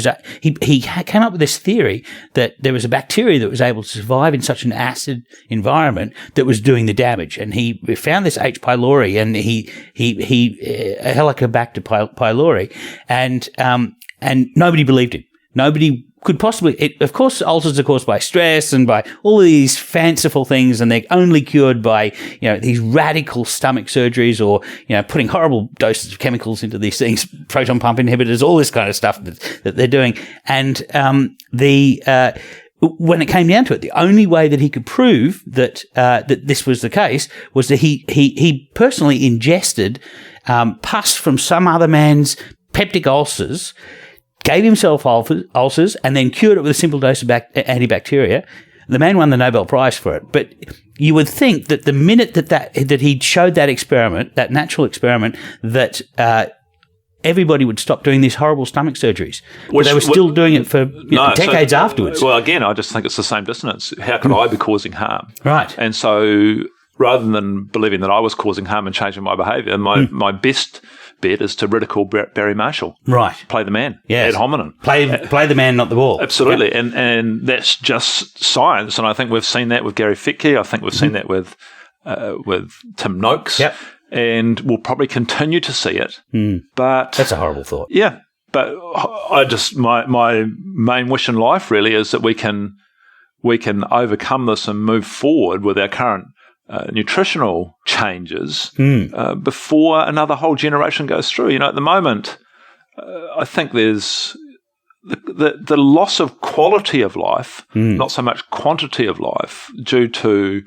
[SPEAKER 2] came up with this theory that there was a bacteria that was able to survive in such an acid environment that was doing the damage, and he found this H. pylori, and he Helicobacter pylori, and nobody believed him. Nobody could possibly. Of course, ulcers are caused by stress and by all of these fanciful things, and they're only cured by these radical stomach surgeries, or putting horrible doses of chemicals into these things, proton pump inhibitors, all this kind of stuff that they're doing. And when it came down to it, the only way that he could prove that this was the case was that he personally ingested pus from some other man's peptic ulcers, gave himself ulcers, and then cured it with a simple dose of antibacteria. The man won the Nobel Prize for it. But you would think that the minute that he showed that experiment, that natural experiment, that everybody would stop doing these horrible stomach surgeries. But they were still doing it for decades afterwards.
[SPEAKER 4] Well, again, I just think it's the same dissonance. How could I be causing harm?
[SPEAKER 2] Right.
[SPEAKER 4] And so rather than believing that I was causing harm and changing my behaviour, my best bet is to ridicule Barry Marshall.
[SPEAKER 2] Right.
[SPEAKER 4] Play the man.
[SPEAKER 2] Yes.
[SPEAKER 4] Ad hominem.
[SPEAKER 2] Play the man, not the ball.
[SPEAKER 4] Absolutely. Yep. And that's just science. And I think we've seen that with Gary Fetke. I think we've seen that with Tim Noakes.
[SPEAKER 2] Yep.
[SPEAKER 4] And we'll probably continue to see it. But
[SPEAKER 2] that's a horrible thought.
[SPEAKER 4] Yeah. But my main wish in life really is that we can overcome this and move forward with our current nutritional changes before another whole generation goes through. At the moment, I think there's the loss of quality of life, not so much quantity of life, due to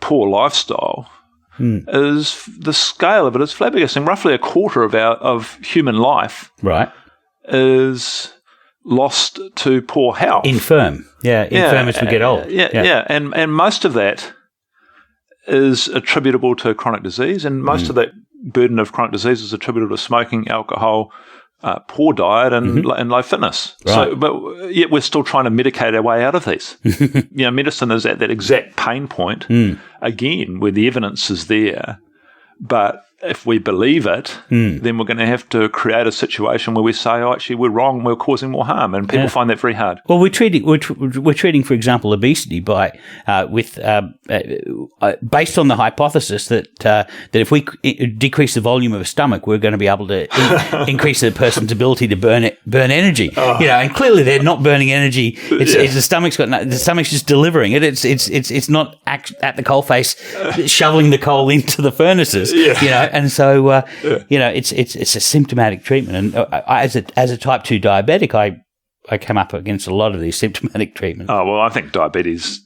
[SPEAKER 4] poor lifestyle. Is the scale of it is flabbergasting. Roughly a quarter of human life,
[SPEAKER 2] right,
[SPEAKER 4] is lost to poor health.
[SPEAKER 2] Infirm as we get old.
[SPEAKER 4] And most of that is attributable to chronic disease, and most of that burden of chronic disease is attributable to smoking, alcohol, poor diet, and low fitness.
[SPEAKER 2] Right.
[SPEAKER 4] So, but yet we're still trying to medicate our way out of these. Medicine is at that exact pain point again, where the evidence is there, but if we believe it, then we're going to have to create a situation where we say, "Oh, actually, we're wrong. We're causing more harm," and people find that very hard.
[SPEAKER 2] Well, we're treating, for example, obesity based on the hypothesis that if we decrease the volume of a stomach, we're going to be able to increase the person's ability to burn energy. And clearly they're not burning energy. It's the stomach's just delivering it. It's not at the coalface shoveling the coal into the furnaces. And so, it's a symptomatic treatment. And as a type 2 diabetic, I come up against a lot of these symptomatic treatments.
[SPEAKER 4] Oh, well, I think diabetes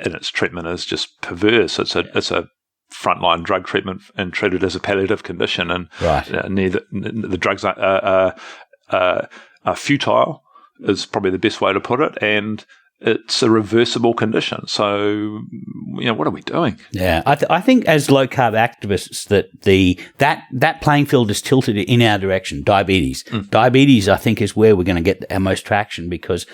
[SPEAKER 4] in its treatment is just perverse. It's a frontline drug treatment and treated as a palliative condition. And the drugs are futile is probably the best way to put it. And it's a reversible condition. So, what are we doing?
[SPEAKER 2] Yeah, I think as low carb activists that playing field is tilted in our direction. Diabetes, I think, is where we're going to get our most traction, because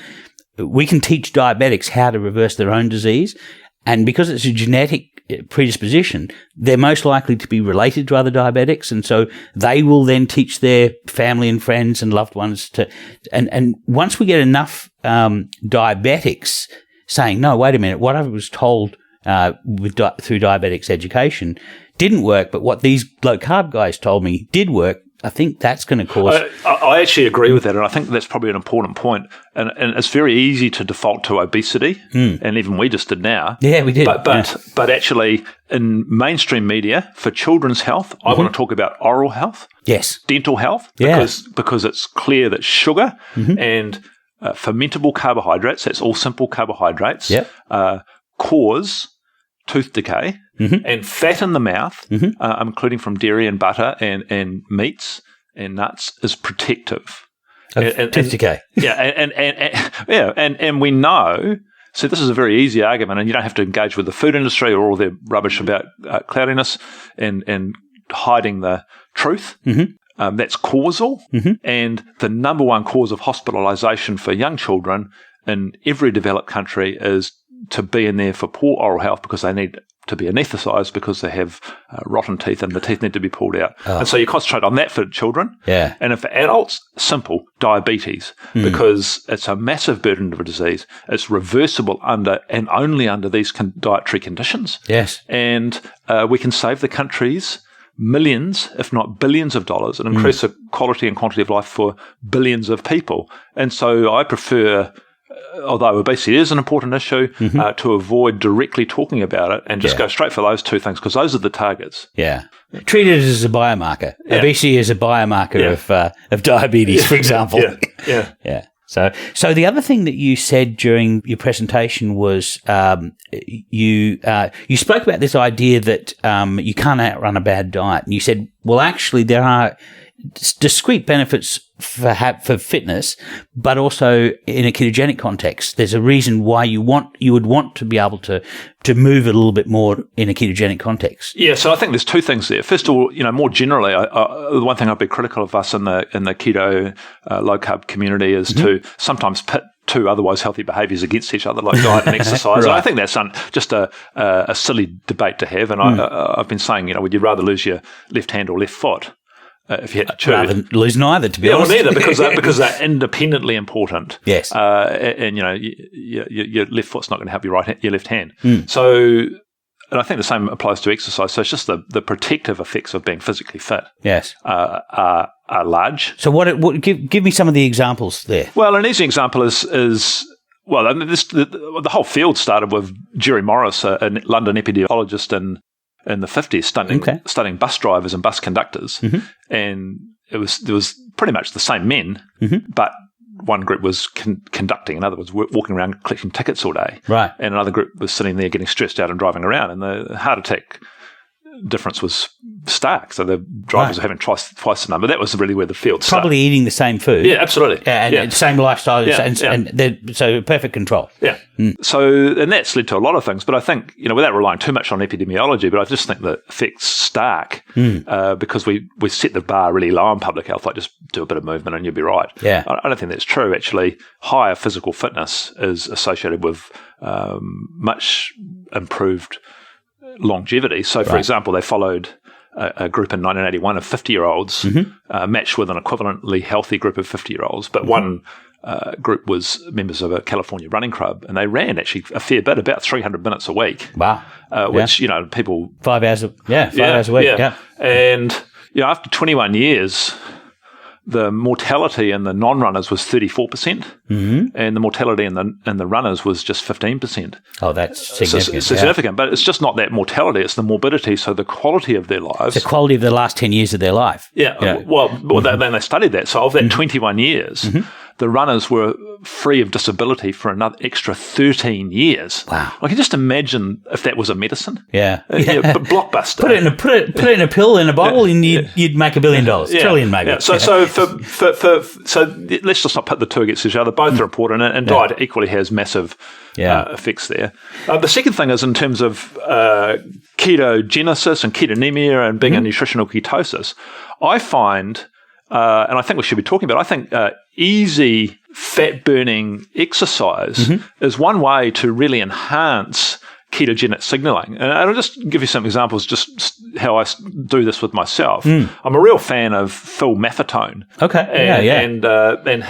[SPEAKER 2] we can teach diabetics how to reverse their own disease, and because it's a genetic predisposition, they're most likely to be related to other diabetics, and so they will then teach their family and friends and loved ones to. And once we get enough diabetics saying, "No, wait a minute, what I was told through diabetics education didn't work, but what these low carb guys told me did work," I think that's going to cause...
[SPEAKER 4] I actually agree with that, and I think that's probably an important point. And it's very easy to default to obesity, and even we just did now.
[SPEAKER 2] Yeah, we did.
[SPEAKER 4] But actually, in mainstream media, for children's health, I want to talk about oral health, dental health, because it's clear that sugar and fermentable carbohydrates, that's all simple carbohydrates, cause tooth decay, and fat in the mouth, including from dairy and butter and meats and nuts, is protective.
[SPEAKER 2] Tooth decay.
[SPEAKER 4] And we know. So this is a very easy argument, and you don't have to engage with the food industry or all their rubbish about cloudiness and hiding the truth. That's causal, and the number one cause of hospitalisation for young children in every developed country is to be in there for poor oral health because they need to be anaesthetised because they have rotten teeth and the teeth need to be pulled out. And so you concentrate on that for children. And for adults, simple, diabetes, because it's a massive burden of a disease. It's reversible under and only under these dietary conditions. And we can save the countries millions, if not billions of dollars, and increase the quality and quantity of life for billions of people. And so I prefer, although obesity is an important issue, to avoid directly talking about it and just go straight for those two things, because those are the targets.
[SPEAKER 2] Treat it as a biomarker. Obesity is a biomarker of diabetes, for example. So the other thing that you said during your presentation was you spoke about this idea that you can't outrun a bad diet, and you said, well, actually, there are discrete benefits for fitness, but also in a ketogenic context. There's a reason why you would want to be able to move a little bit more in a ketogenic context.
[SPEAKER 4] So I think there's two things there. First of all, more generally, the one thing I'd be critical of us in the keto low carb community is to sometimes pit two otherwise healthy behaviours against each other, like diet and exercise. And I think that's just a silly debate to have. And I've been saying, would you rather lose your left hand or left foot? If you had to choose.
[SPEAKER 2] Rather than lose neither, to be honest.
[SPEAKER 4] Well, neither, because they're independently important. And your left foot's not going to help your left hand. So, and I think the same applies to exercise. So it's just the protective effects of being physically fit. Are large.
[SPEAKER 2] So what? Give me some of the examples there.
[SPEAKER 4] Well, an easy example is the whole field started with Jerry Morris, a London epidemiologist in the 50s, studying bus drivers and bus conductors, and there was pretty much the same men, but one group was conducting, another was walking around collecting tickets all day, and another group was sitting there getting stressed out and driving around, and the heart attack difference was stark. So the drivers were having twice the number. That was really where the field started.
[SPEAKER 2] Probably eating the same food.
[SPEAKER 4] Yeah, absolutely.
[SPEAKER 2] And same lifestyle. And so perfect control.
[SPEAKER 4] So, and that's led to a lot of things. But I think, without relying too much on epidemiology, but I just think the effects stark because we set the bar really low on public health, like just do a bit of movement and you'll be right. I don't think that's true. Actually, higher physical fitness is associated with much improved longevity. So, for example, they followed a group in 1981 of 50-year-olds matched with an equivalently healthy group of 50-year-olds. But one group was members of a California running club, and they ran actually a fair bit, about 300 minutes a week.
[SPEAKER 2] Wow.
[SPEAKER 4] Which, people...
[SPEAKER 2] 5 hours a week.
[SPEAKER 4] And, after 21 years... the mortality in the non-runners was 34%, and the mortality in the runners was just 15%.
[SPEAKER 2] Oh, that's significant.
[SPEAKER 4] It's significant, but it's just not that mortality; it's the morbidity. So the quality of their lives,
[SPEAKER 2] the quality of the last 10 years of their life.
[SPEAKER 4] Well, then they studied that. So of that 21 years, the runners were free of disability for another extra 13 years.
[SPEAKER 2] Wow!
[SPEAKER 4] I can just imagine if that was a medicine.
[SPEAKER 2] But
[SPEAKER 4] blockbuster.
[SPEAKER 2] Put it in a pill in a bottle, and you'd make $1 billion, trillion maybe.
[SPEAKER 4] So so let's just not put the two against each other. Both are important, and diet equally has massive effects there. The second thing is in terms of ketogenesis and ketonemia and being in nutritional ketosis. I find, and I think we should be talking about, I think easy fat-burning exercise is one way to really enhance ketogenic signaling. And I'll just give you some examples, just how I do this with myself. I'm a real fan of Phil Maffetone. And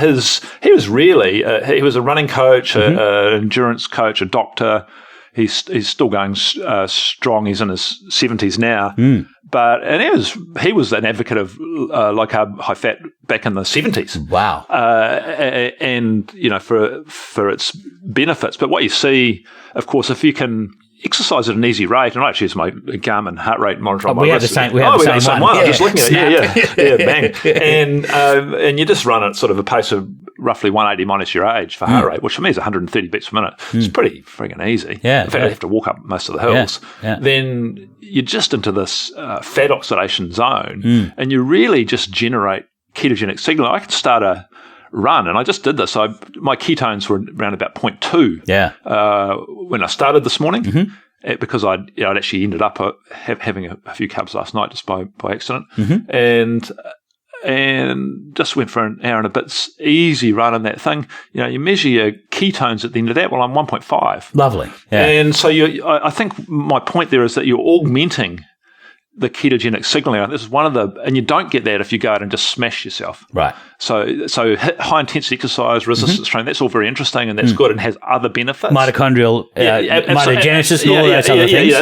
[SPEAKER 4] he was really, he was a running coach, an endurance coach, a doctor. He's still going strong. He's in his 70s now. But he was an advocate of low carb, high fat back in the 70s.
[SPEAKER 2] Wow.
[SPEAKER 4] And for its benefits. But what you see, of course, if you can exercise at an easy rate, and I actually use my Garmin heart rate monitor on my wrist.
[SPEAKER 2] We have the same one.
[SPEAKER 4] I'm just looking at it. Yeah, bang. And you just run at sort of a pace of roughly 180 minus your age for heart rate, which for me is 130 beats per minute. It's pretty friggin' easy.
[SPEAKER 2] Yeah,
[SPEAKER 4] in fact, I have to walk up most of the hills.
[SPEAKER 2] Yeah.
[SPEAKER 4] Then you're just into this fat oxidation zone, and you really just generate ketogenic signaling. I could start a run, and I just did this. My ketones were around about 0.2 when I started this morning, because I'd actually ended up having a few carbs last night just by accident, and just went for an hour and a bit's easy run in that thing. You measure your ketones at the end of that. Well, I'm 1.5.
[SPEAKER 2] Lovely. Yeah.
[SPEAKER 4] And so I think my point there is that you're augmenting the ketogenic signaling. This is and you don't get that if you go out and just smash yourself.
[SPEAKER 2] Right.
[SPEAKER 4] So high intensity exercise, resistance training, that's all very interesting and that's good and has other benefits.
[SPEAKER 2] Mitochondrial mitogenesis and all those other things.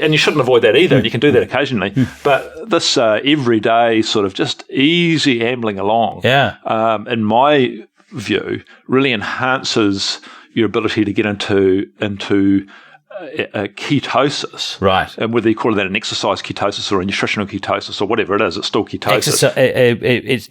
[SPEAKER 4] And you shouldn't avoid that either. And you can do that occasionally. But this everyday sort of just easy ambling along, in my view, really enhances your ability to get into a ketosis,
[SPEAKER 2] right?
[SPEAKER 4] And whether you call that an exercise ketosis or a nutritional ketosis or whatever it is, it's still ketosis.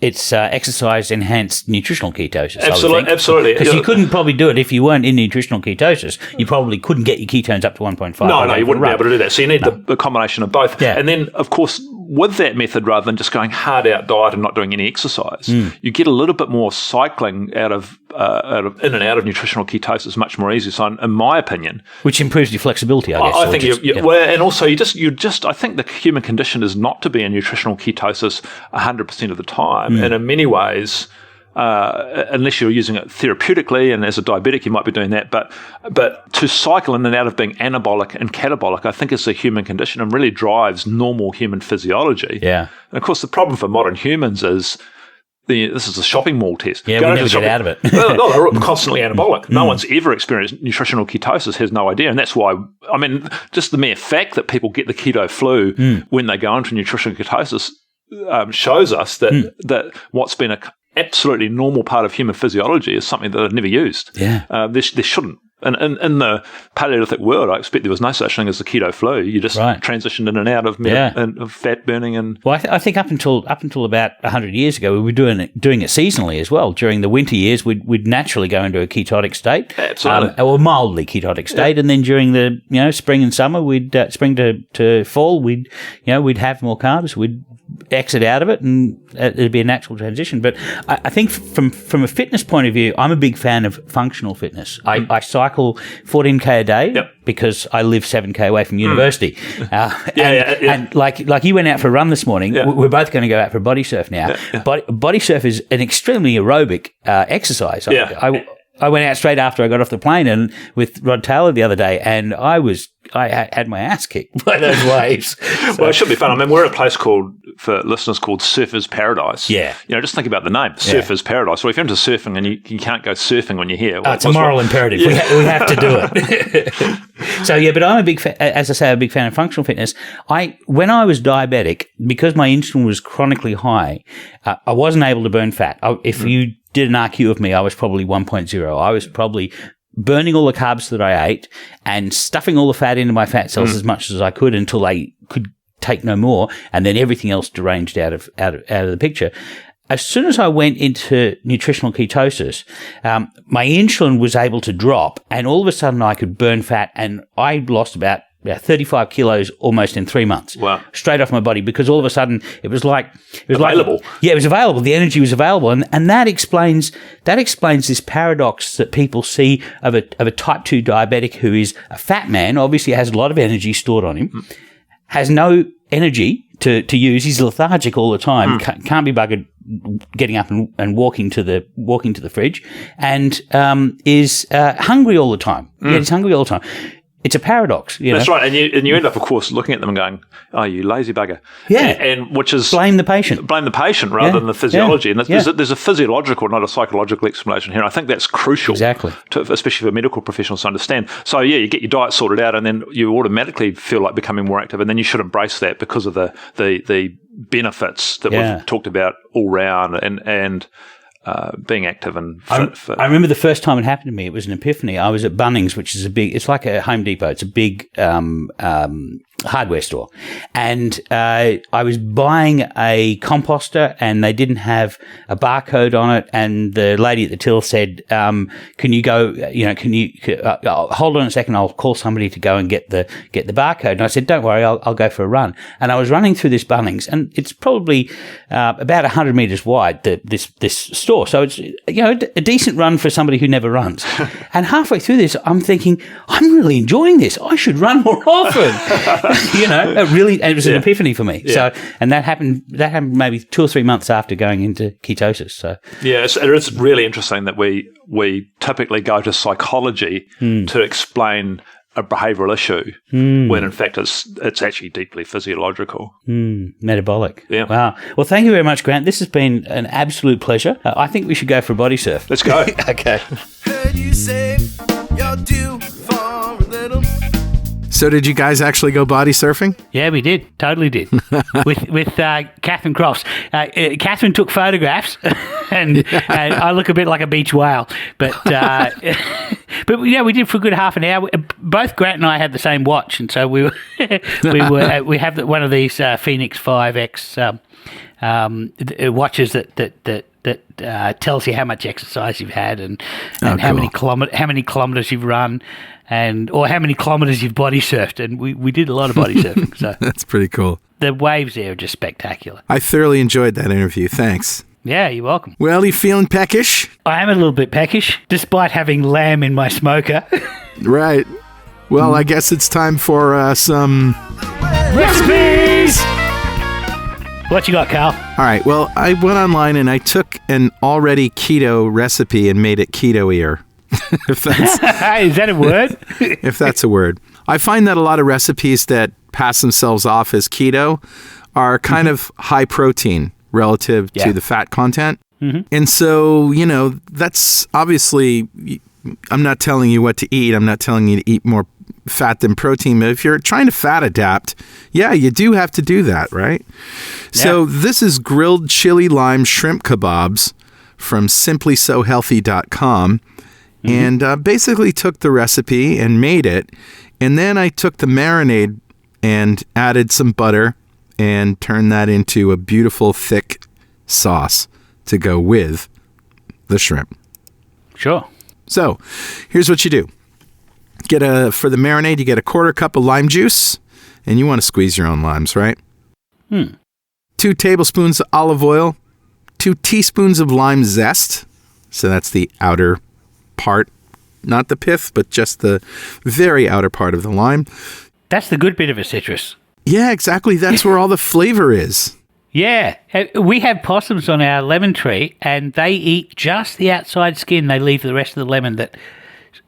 [SPEAKER 2] It's exercise enhanced nutritional ketosis.
[SPEAKER 4] Absolutely.
[SPEAKER 2] Because you couldn't probably do it if you weren't in nutritional ketosis. You probably couldn't get your ketones up to 1.5.
[SPEAKER 4] No, you wouldn't be able to do that. So you need the combination of both.
[SPEAKER 2] Yeah.
[SPEAKER 4] And then, of course, with that method, rather than just going hard out diet and not doing any exercise, you get a little bit more cycling out of in and out of nutritional ketosis much more easy. So, in my opinion,
[SPEAKER 2] which improves your flexibility, I guess.
[SPEAKER 4] I think well, and also you just. I think the human condition is not to be in nutritional ketosis 100% of the time, and in many ways. Unless you're using it therapeutically, and as a diabetic, you might be doing that. But to cycle in and out of being anabolic and catabolic, I think is a human condition and really drives normal human physiology.
[SPEAKER 2] Yeah.
[SPEAKER 4] And of course, the problem for modern humans is this is a shopping mall test.
[SPEAKER 2] Yeah, we never get out of it.
[SPEAKER 4] No, they're constantly anabolic. No one's ever experienced nutritional ketosis, has no idea. And that's why, just the mere fact that people get the keto flu when they go into nutritional ketosis shows us that what's been a absolutely normal part of human physiology is something that they've never used.
[SPEAKER 2] Yeah.
[SPEAKER 4] There shouldn't. And in the Paleolithic world, I expect there was no such thing as the keto flu. You just transitioned in and out of of fat burning and.
[SPEAKER 2] Well, I think up until about 100 years ago, we were doing it seasonally as well. During the winter years, we'd naturally go into a ketotic state,
[SPEAKER 4] absolutely,
[SPEAKER 2] or mildly ketotic state, and then during the spring and summer, we'd spring to fall, we'd have more carbs, we'd exit out of it, and it'd be a natural transition. But I think from a fitness point of view, I'm a big fan of functional fitness. I cycle 14K a day because I live 7K away from university. And like you went out for a run this morning. We're both going to go out for a body surf now. Body surf is an extremely aerobic exercise. I went out straight after I got off the plane and with Rod Taylor the other day, and I had my ass kicked by those waves.
[SPEAKER 4] Well, it should be fun. We're at a place called Surfers Paradise.
[SPEAKER 2] Yeah.
[SPEAKER 4] just think about the name, Surfers Paradise. Well, if you're into surfing and you can't go surfing when you're here.
[SPEAKER 2] It's a moral imperative. We have to do it. So, but I'm a big fan, as I say, a big fan of functional fitness. When I was diabetic, because my insulin was chronically high, I wasn't able to burn fat. If you did an RQ of me, I was probably 1.0. I was probably burning all the carbs that I ate and stuffing all the fat into my fat cells as much as I could until I could take no more, and then everything else deranged out of the picture. As soon as I went into nutritional ketosis, my insulin was able to drop, and all of a sudden I could burn fat, and I lost about 35 kilos almost in 3 months.
[SPEAKER 4] Wow.
[SPEAKER 2] Straight off my body, because all of a sudden it was
[SPEAKER 4] available.
[SPEAKER 2] It was available. The energy was available. And that explains this paradox that people see of a type 2 diabetic who is a fat man, obviously has a lot of energy stored on him, has no energy to use. He's lethargic all the time, can't be buggered getting up and walking to the fridge, and is hungry all the time. Yeah, he's hungry all the time. It's a paradox.
[SPEAKER 4] That's right. And you end up, of course, looking at them and going, oh, you lazy bugger.
[SPEAKER 2] Yeah.
[SPEAKER 4] And which is...
[SPEAKER 2] Blame the patient.
[SPEAKER 4] Blame the patient rather than the physiology.
[SPEAKER 2] Yeah.
[SPEAKER 4] And there's a physiological, not a psychological explanation here. And I think that's crucial.
[SPEAKER 2] Exactly.
[SPEAKER 4] Especially for medical professionals to understand. So, you get your diet sorted out and then you automatically feel like becoming more active, and then you should embrace that because of the benefits that we've talked about all round and being active and fit.
[SPEAKER 2] I remember the first time it happened to me, it was an epiphany. I was at Bunnings, which is it's like a Home Depot. It's a big hardware store. And I was buying a composter and they didn't have a barcode on it. And the lady at the till said, can you go, hold on a second, I'll call somebody to go and get the barcode. And I said, don't worry, I'll go for a run. And I was running through this Bunnings, and it's probably about 100 meters wide, this store. So it's, a decent run for somebody who never runs. And halfway through this, I'm thinking, I'm really enjoying this. I should run more often. It was an epiphany for me.
[SPEAKER 4] Yeah.
[SPEAKER 2] So, and that happened maybe 2 or 3 months after going into ketosis. So,
[SPEAKER 4] yeah, it's really interesting that we typically go to psychology to explain a behavioural issue when in fact it's actually deeply physiological.
[SPEAKER 2] Metabolic.
[SPEAKER 4] Yeah.
[SPEAKER 2] Wow. Well, thank you very much, Grant. This has been an absolute pleasure. I think we should go for a body surf.
[SPEAKER 4] Let's go.
[SPEAKER 2] Okay.
[SPEAKER 3] Heard you say you're due for a little.
[SPEAKER 1] So did you guys actually go body surfing?
[SPEAKER 2] Yeah, we did. Totally did. with Catherine Crofts. Catherine took photographs, and I look a bit like a beach whale. But we did for a good half an hour. Both Grant and I had the same watch, and so we have one of these Phoenix 5X watches that tells you how much exercise you've had and how many kilometers you've run or how many kilometers you've body surfed. And we did a lot of body surfing. So
[SPEAKER 1] That's pretty cool.
[SPEAKER 2] The waves there are just spectacular.
[SPEAKER 1] I thoroughly enjoyed that interview. Thanks.
[SPEAKER 2] Yeah, you're welcome.
[SPEAKER 1] Well, you feeling peckish?
[SPEAKER 2] I am a little bit peckish, despite having lamb in my smoker.
[SPEAKER 1] Right. Well, I guess it's time for some
[SPEAKER 2] Recipes! What you got, Carl?
[SPEAKER 1] All right. Well, I went online and I took an already keto recipe and made it keto-ier. Is
[SPEAKER 2] that a word?
[SPEAKER 1] If that's a word. I find that a lot of recipes that pass themselves off as keto are kind of high protein relative to the fat content. And so, that's obviously, I'm not telling you what to eat. I'm not telling you to eat more fat than protein. But if you're trying to fat adapt, you do have to do that, right? Yeah. So this is grilled chili lime shrimp kebabs from simplysohealthy.com. And basically took the recipe and made it. And then I took the marinade and added some butter and turned that into a beautiful thick sauce to go with the shrimp.
[SPEAKER 2] Sure.
[SPEAKER 1] So here's what you do. For the marinade, you get a 1/4 cup of lime juice, and you want to squeeze your own limes, right? 2 tablespoons of olive oil, 2 teaspoons of lime zest. So that's the outer part, not the pith, but just the very outer part of the lime.
[SPEAKER 2] That's the good bit of a citrus.
[SPEAKER 1] Yeah, exactly. That's where all the flavor is.
[SPEAKER 2] Yeah. We have possums on our lemon tree, and they eat just the outside skin. They leave the rest of the lemon that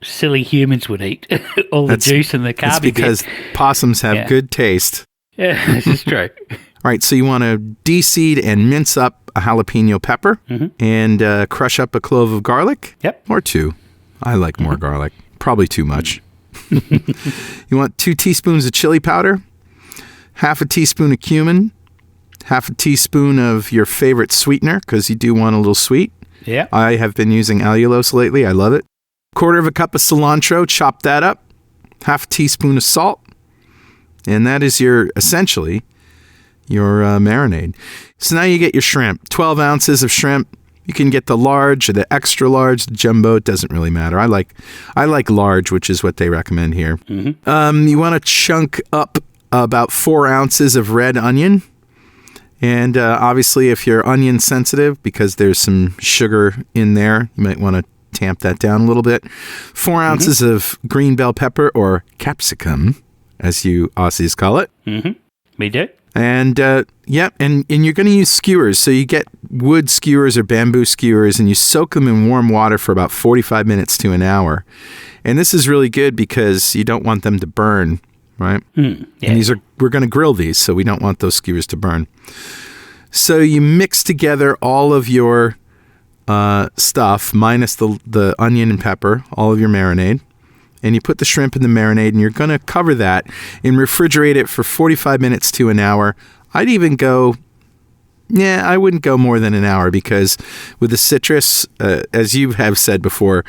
[SPEAKER 2] silly humans would eat. All the juice and the carby
[SPEAKER 1] That's because possums have good taste.
[SPEAKER 2] Yeah, this is true.
[SPEAKER 1] All right, so you want to de-seed and mince up a jalapeno pepper and crush up a clove of garlic.
[SPEAKER 2] Yep.
[SPEAKER 1] Or 2. I like more garlic. Probably too much. You want 2 teaspoons of chili powder, 1/2 teaspoon of cumin, 1/2 teaspoon of your favorite sweetener, because you do want a little sweet.
[SPEAKER 2] Yeah.
[SPEAKER 1] I have been using allulose lately. I love it. 1/4 cup of cilantro, chop that up. 1/2 teaspoon of salt. And that is essentially your marinade. So now you get your shrimp. 12 ounces of shrimp. You can get the large or the extra large, the jumbo. It doesn't really matter. I like large, which is what they recommend here. You want to chunk up about 4 ounces of red onion. And obviously, if you're onion sensitive, because there's some sugar in there, you might want to tamp that down a little bit. 4 ounces of green bell pepper, or capsicum, as you Aussies call it.
[SPEAKER 2] We do.
[SPEAKER 1] And and you're going to use skewers. So you get wood skewers or bamboo skewers, and you soak them in warm water for about 45 minutes to an hour. And this is really good because you don't want them to burn, right? And we're going to grill these, so we don't want those skewers to burn. So you mix together all of your stuff, minus the onion and pepper, all of your marinade. And you put the shrimp in the marinade, and you're going to cover that and refrigerate it for 45 minutes to an hour. I'd even go, I wouldn't go more than an hour, because with the citrus, as you have said before,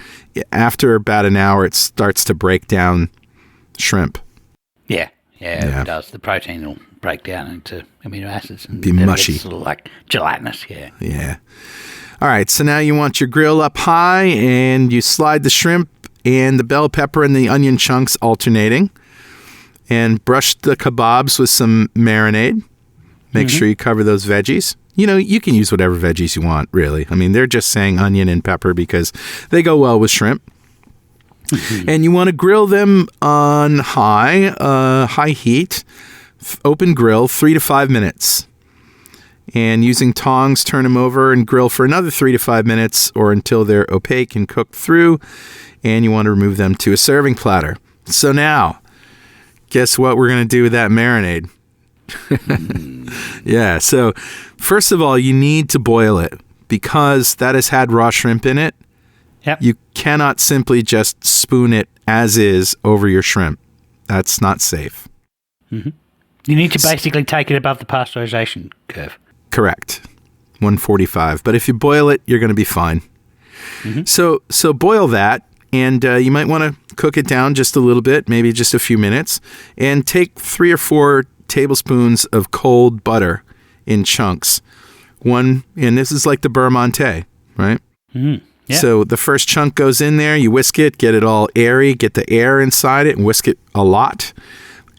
[SPEAKER 1] after about an hour, it starts to break down shrimp.
[SPEAKER 2] Yeah, it does. The protein will break down into amino acids and
[SPEAKER 1] be mushy.
[SPEAKER 2] It's sort of like gelatinous,
[SPEAKER 1] Yeah. All right, so now you want your grill up high, and you slide the shrimp and the bell pepper and the onion chunks alternating, and brush the kebabs with some marinade. Make sure you cover those veggies. You know, you can use whatever veggies you want, really. I mean, they're just saying onion and pepper because they go well with shrimp. And you want to grill them on high heat, open grill, 3 to 5 minutes. And using tongs, turn them over and grill for another 3 to 5 minutes, or until they're opaque and cooked through. And you want to remove them to a serving platter. So now, guess what we're going to do with that marinade? Yeah, so first of all, you need to boil it, because that has had raw shrimp in it.
[SPEAKER 2] Yep.
[SPEAKER 1] You cannot simply just spoon it as is over your shrimp. That's not safe.
[SPEAKER 2] You need to basically take it above the pasteurization curve.
[SPEAKER 1] Correct. 145. But if you boil it, you're going to be fine. So boil that, and you might want to cook it down just a little bit, maybe just a few minutes, and take 3 or 4 tablespoons of cold butter in chunks. And this is like the beurre monte, right?
[SPEAKER 2] Yeah.
[SPEAKER 1] So the first chunk goes in there, you whisk it, get it all airy, get the air inside it, and whisk it a lot.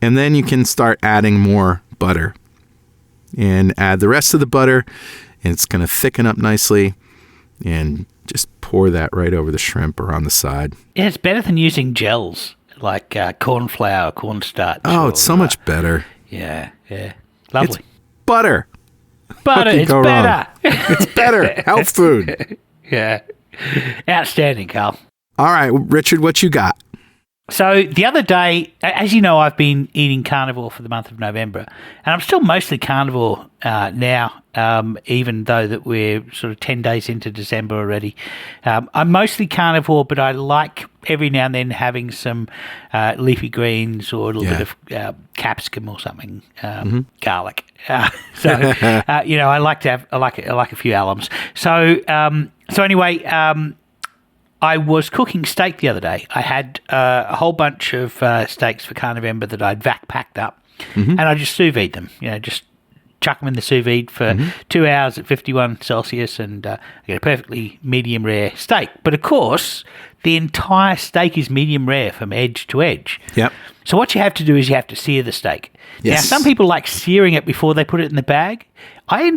[SPEAKER 1] And then you can start adding more butter. And add the rest of the butter, and it's going to thicken up nicely. And just pour that right over the shrimp or on the side.
[SPEAKER 2] Yeah, it's better than using gels like corn flour, cornstarch.
[SPEAKER 1] Oh, it's so much better.
[SPEAKER 2] Yeah. Lovely.
[SPEAKER 1] It's butter.
[SPEAKER 2] Butter, it's better.
[SPEAKER 1] It's better. Health food.
[SPEAKER 2] Yeah. Outstanding, Carl.
[SPEAKER 1] All right, Richard, what you got?
[SPEAKER 2] So the other day, as you know, I've been eating carnivore for the month of November, and I'm still mostly carnivore now, even though that we're sort of 10 days into December already. I'm mostly carnivore, but I like every now and then having some leafy greens or a little bit of capsicum or something, garlic. I like to have I like a few alums. So anyway. I was cooking steak the other day. I had a whole bunch of steaks for Carnivember that I'd vac packed up, and I just sous vide them. Just chuck them in the sous vide for 2 hours at 51 Celsius, and I get a perfectly medium rare steak. But of course, the entire steak is medium rare from edge to edge. Yep. So what you have to do is you have to sear the steak. Yes. Now, some people like searing it before they put it in the bag. I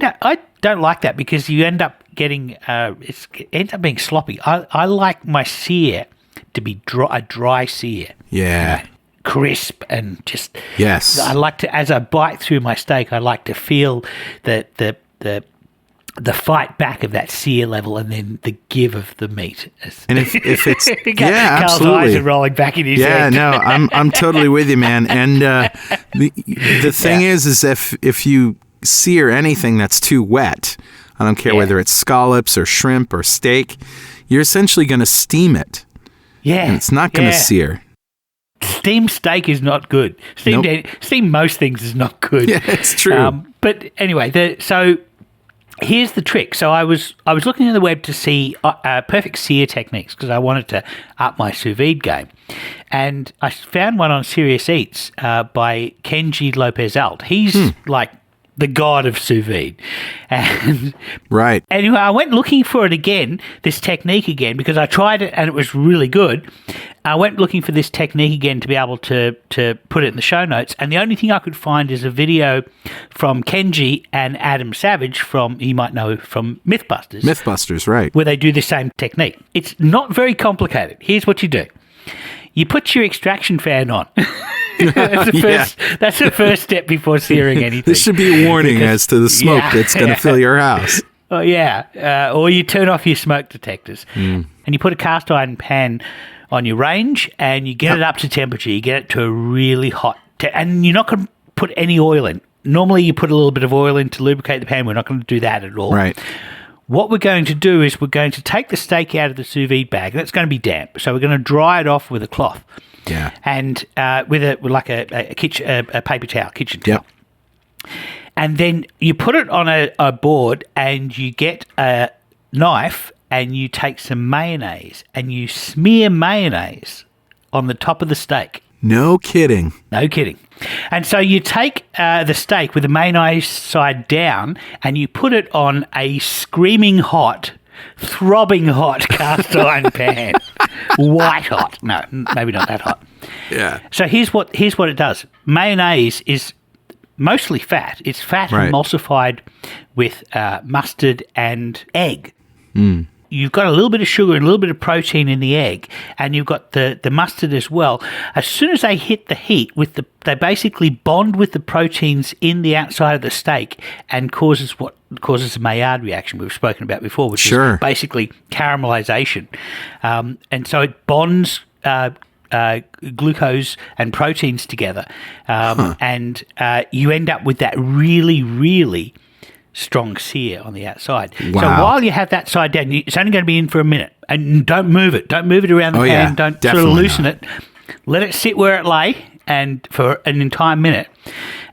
[SPEAKER 2] don't like that, because you end up getting it ends up being sloppy. I like my sear to be a dry sear. Yeah. Crisp and just. Yes. I like to, as I bite through my steak, I like to feel the fight back of that sear level, and then the give of the meat.
[SPEAKER 1] And if it's
[SPEAKER 2] Carl's
[SPEAKER 1] absolutely.
[SPEAKER 2] Eyes are rolling back in his head.
[SPEAKER 1] No, I'm totally with you, man. And the thing is if you sear anything that's too wet, I don't care whether it's scallops or shrimp or steak, you're essentially going to steam it. Yeah. And it's not going to sear.
[SPEAKER 2] Steamed steak is not good. Steamed most things is not good.
[SPEAKER 1] Yeah, it's true.
[SPEAKER 2] But anyway, so here's the trick. So I was looking on the web to see perfect sear techniques, because I wanted to up my sous vide game. And I found one on Serious Eats by Kenji Lopez-Alt. He's like the god of sous vide. And
[SPEAKER 1] right.
[SPEAKER 2] Anyway, I went looking for it again, this technique again, because I tried it and it was really good. I went looking for this technique again to be able to put it in the show notes, and the only thing I could find is a video from Kenji and Adam Savage you might know from Mythbusters.
[SPEAKER 1] Mythbusters, right.
[SPEAKER 2] Where they do the same technique. It's not very complicated. Here's what you do. You put your extraction fan on. That's the first step before searing anything.
[SPEAKER 1] This should be a warning as to the smoke that's going to fill your house.
[SPEAKER 2] Oh, yeah. Or you turn off your smoke detectors and you put a cast iron pan on your range and you get it up to temperature. You get it to a really hot and you're not going to put any oil in. Normally you put a little bit of oil in to lubricate the pan. We're not going to do that at all.
[SPEAKER 1] Right.
[SPEAKER 2] What we're going to do is we're going to take the steak out of the sous vide bag. That's going to be damp. So we're going to dry it off with a cloth.
[SPEAKER 1] Yeah.
[SPEAKER 2] And with a paper towel, kitchen towel.
[SPEAKER 1] Yep.
[SPEAKER 2] And then you put it on a board and you get a knife and you take some mayonnaise and you smear mayonnaise on the top of the steak.
[SPEAKER 1] No kidding.
[SPEAKER 2] No kidding. And so you take the steak with the mayonnaise side down and you put it on a screaming hot, throbbing hot cast iron pan. White hot. No, maybe not that hot.
[SPEAKER 1] Yeah.
[SPEAKER 2] So here's what it does. Mayonnaise is mostly fat. It's fat emulsified with mustard and egg. You've got a little bit of sugar and a little bit of protein in the egg, and you've got the mustard as well. As soon as they hit the heat, they basically bond with the proteins in the outside of the steak and causes what causes a Maillard reaction we've spoken about before, which is basically caramelization. And so it bonds glucose and proteins together, and you end up with that really, really strong sear on the outside.
[SPEAKER 1] Wow.
[SPEAKER 2] So while you have that side down, it's only going to be in for a minute, and don't move it. Don't move it around the pan. Don't sort of loosen it. Let it sit where it lay, and for an entire minute.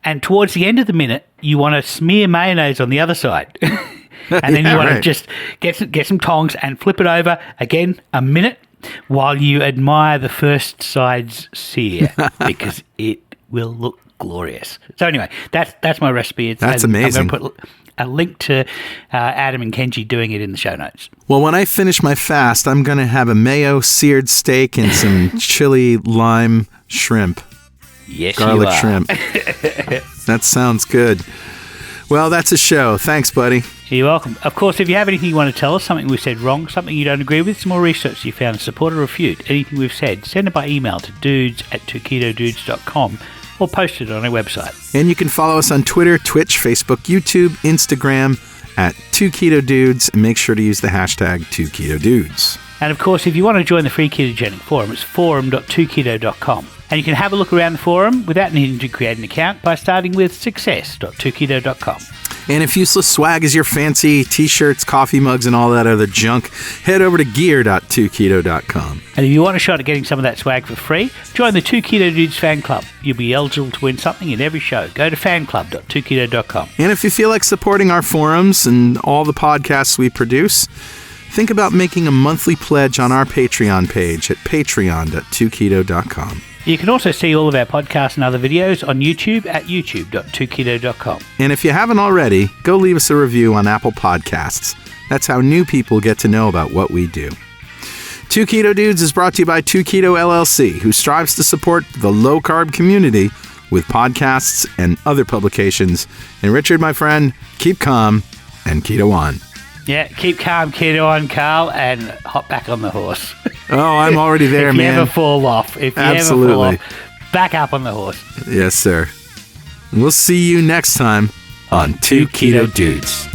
[SPEAKER 2] And towards the end of the minute, you want to smear mayonnaise on the other side. And then you want to just get some tongs and flip it over again a minute while you admire the first side's sear, because it will look glorious. So anyway, that's my recipe.
[SPEAKER 1] That's amazing.
[SPEAKER 2] I'm going to put a link to Adam and Kenji doing it in the show notes.
[SPEAKER 1] Well, when I finish my fast, I'm going to have a mayo seared steak and some chili lime shrimp.
[SPEAKER 2] Yes,
[SPEAKER 1] garlic
[SPEAKER 2] you are.
[SPEAKER 1] shrimp. That sounds good. Well, that's a show. Thanks, buddy.
[SPEAKER 2] You're welcome. Of course, if you have anything you want to tell us, something we said wrong, something you don't agree with, some more research you found, support or refute anything we've said, send it by email to dudes@2ketodudes.com or post it on our website.
[SPEAKER 1] And you can follow us on Twitter, Twitch, Facebook, YouTube, Instagram at 2KetoDudes, and make sure to use the hashtag 2KetoDudes.
[SPEAKER 2] And of course, if you want to join the free ketogenic forum, it's forum.2keto.com. And you can have a look around the forum without needing to create an account by starting with success.2keto.com.
[SPEAKER 1] And if useless swag is your fancy t-shirts, coffee mugs, and all that other junk, head over to gear.2keto.com.
[SPEAKER 2] And if you want a shot at getting some of that swag for free, join the 2 Keto Dudes fan club. You'll be eligible to win something in every show. Go to fanclub.2keto.com.
[SPEAKER 1] And if you feel like supporting our forums and all the podcasts we produce, think about making a monthly pledge on our Patreon page at patreon.2keto.com.
[SPEAKER 2] You can also see all of our podcasts and other videos on YouTube at youtube.2keto.com.
[SPEAKER 1] And if you haven't already, go leave us a review on Apple Podcasts. That's how new people get to know about what we do. 2 Keto Dudes is brought to you by 2 Keto LLC, who strives to support the low-carb community with podcasts and other publications. And Richard, my friend, keep calm and keto on.
[SPEAKER 2] Yeah, keep calm, keto on, Carl, and hop back on the horse.
[SPEAKER 1] Oh, I'm already there, man.
[SPEAKER 2] If you ever fall off.
[SPEAKER 1] Absolutely.
[SPEAKER 2] Back up on the horse.
[SPEAKER 1] Yes, sir. We'll see you next time on 2 Keto Dudes.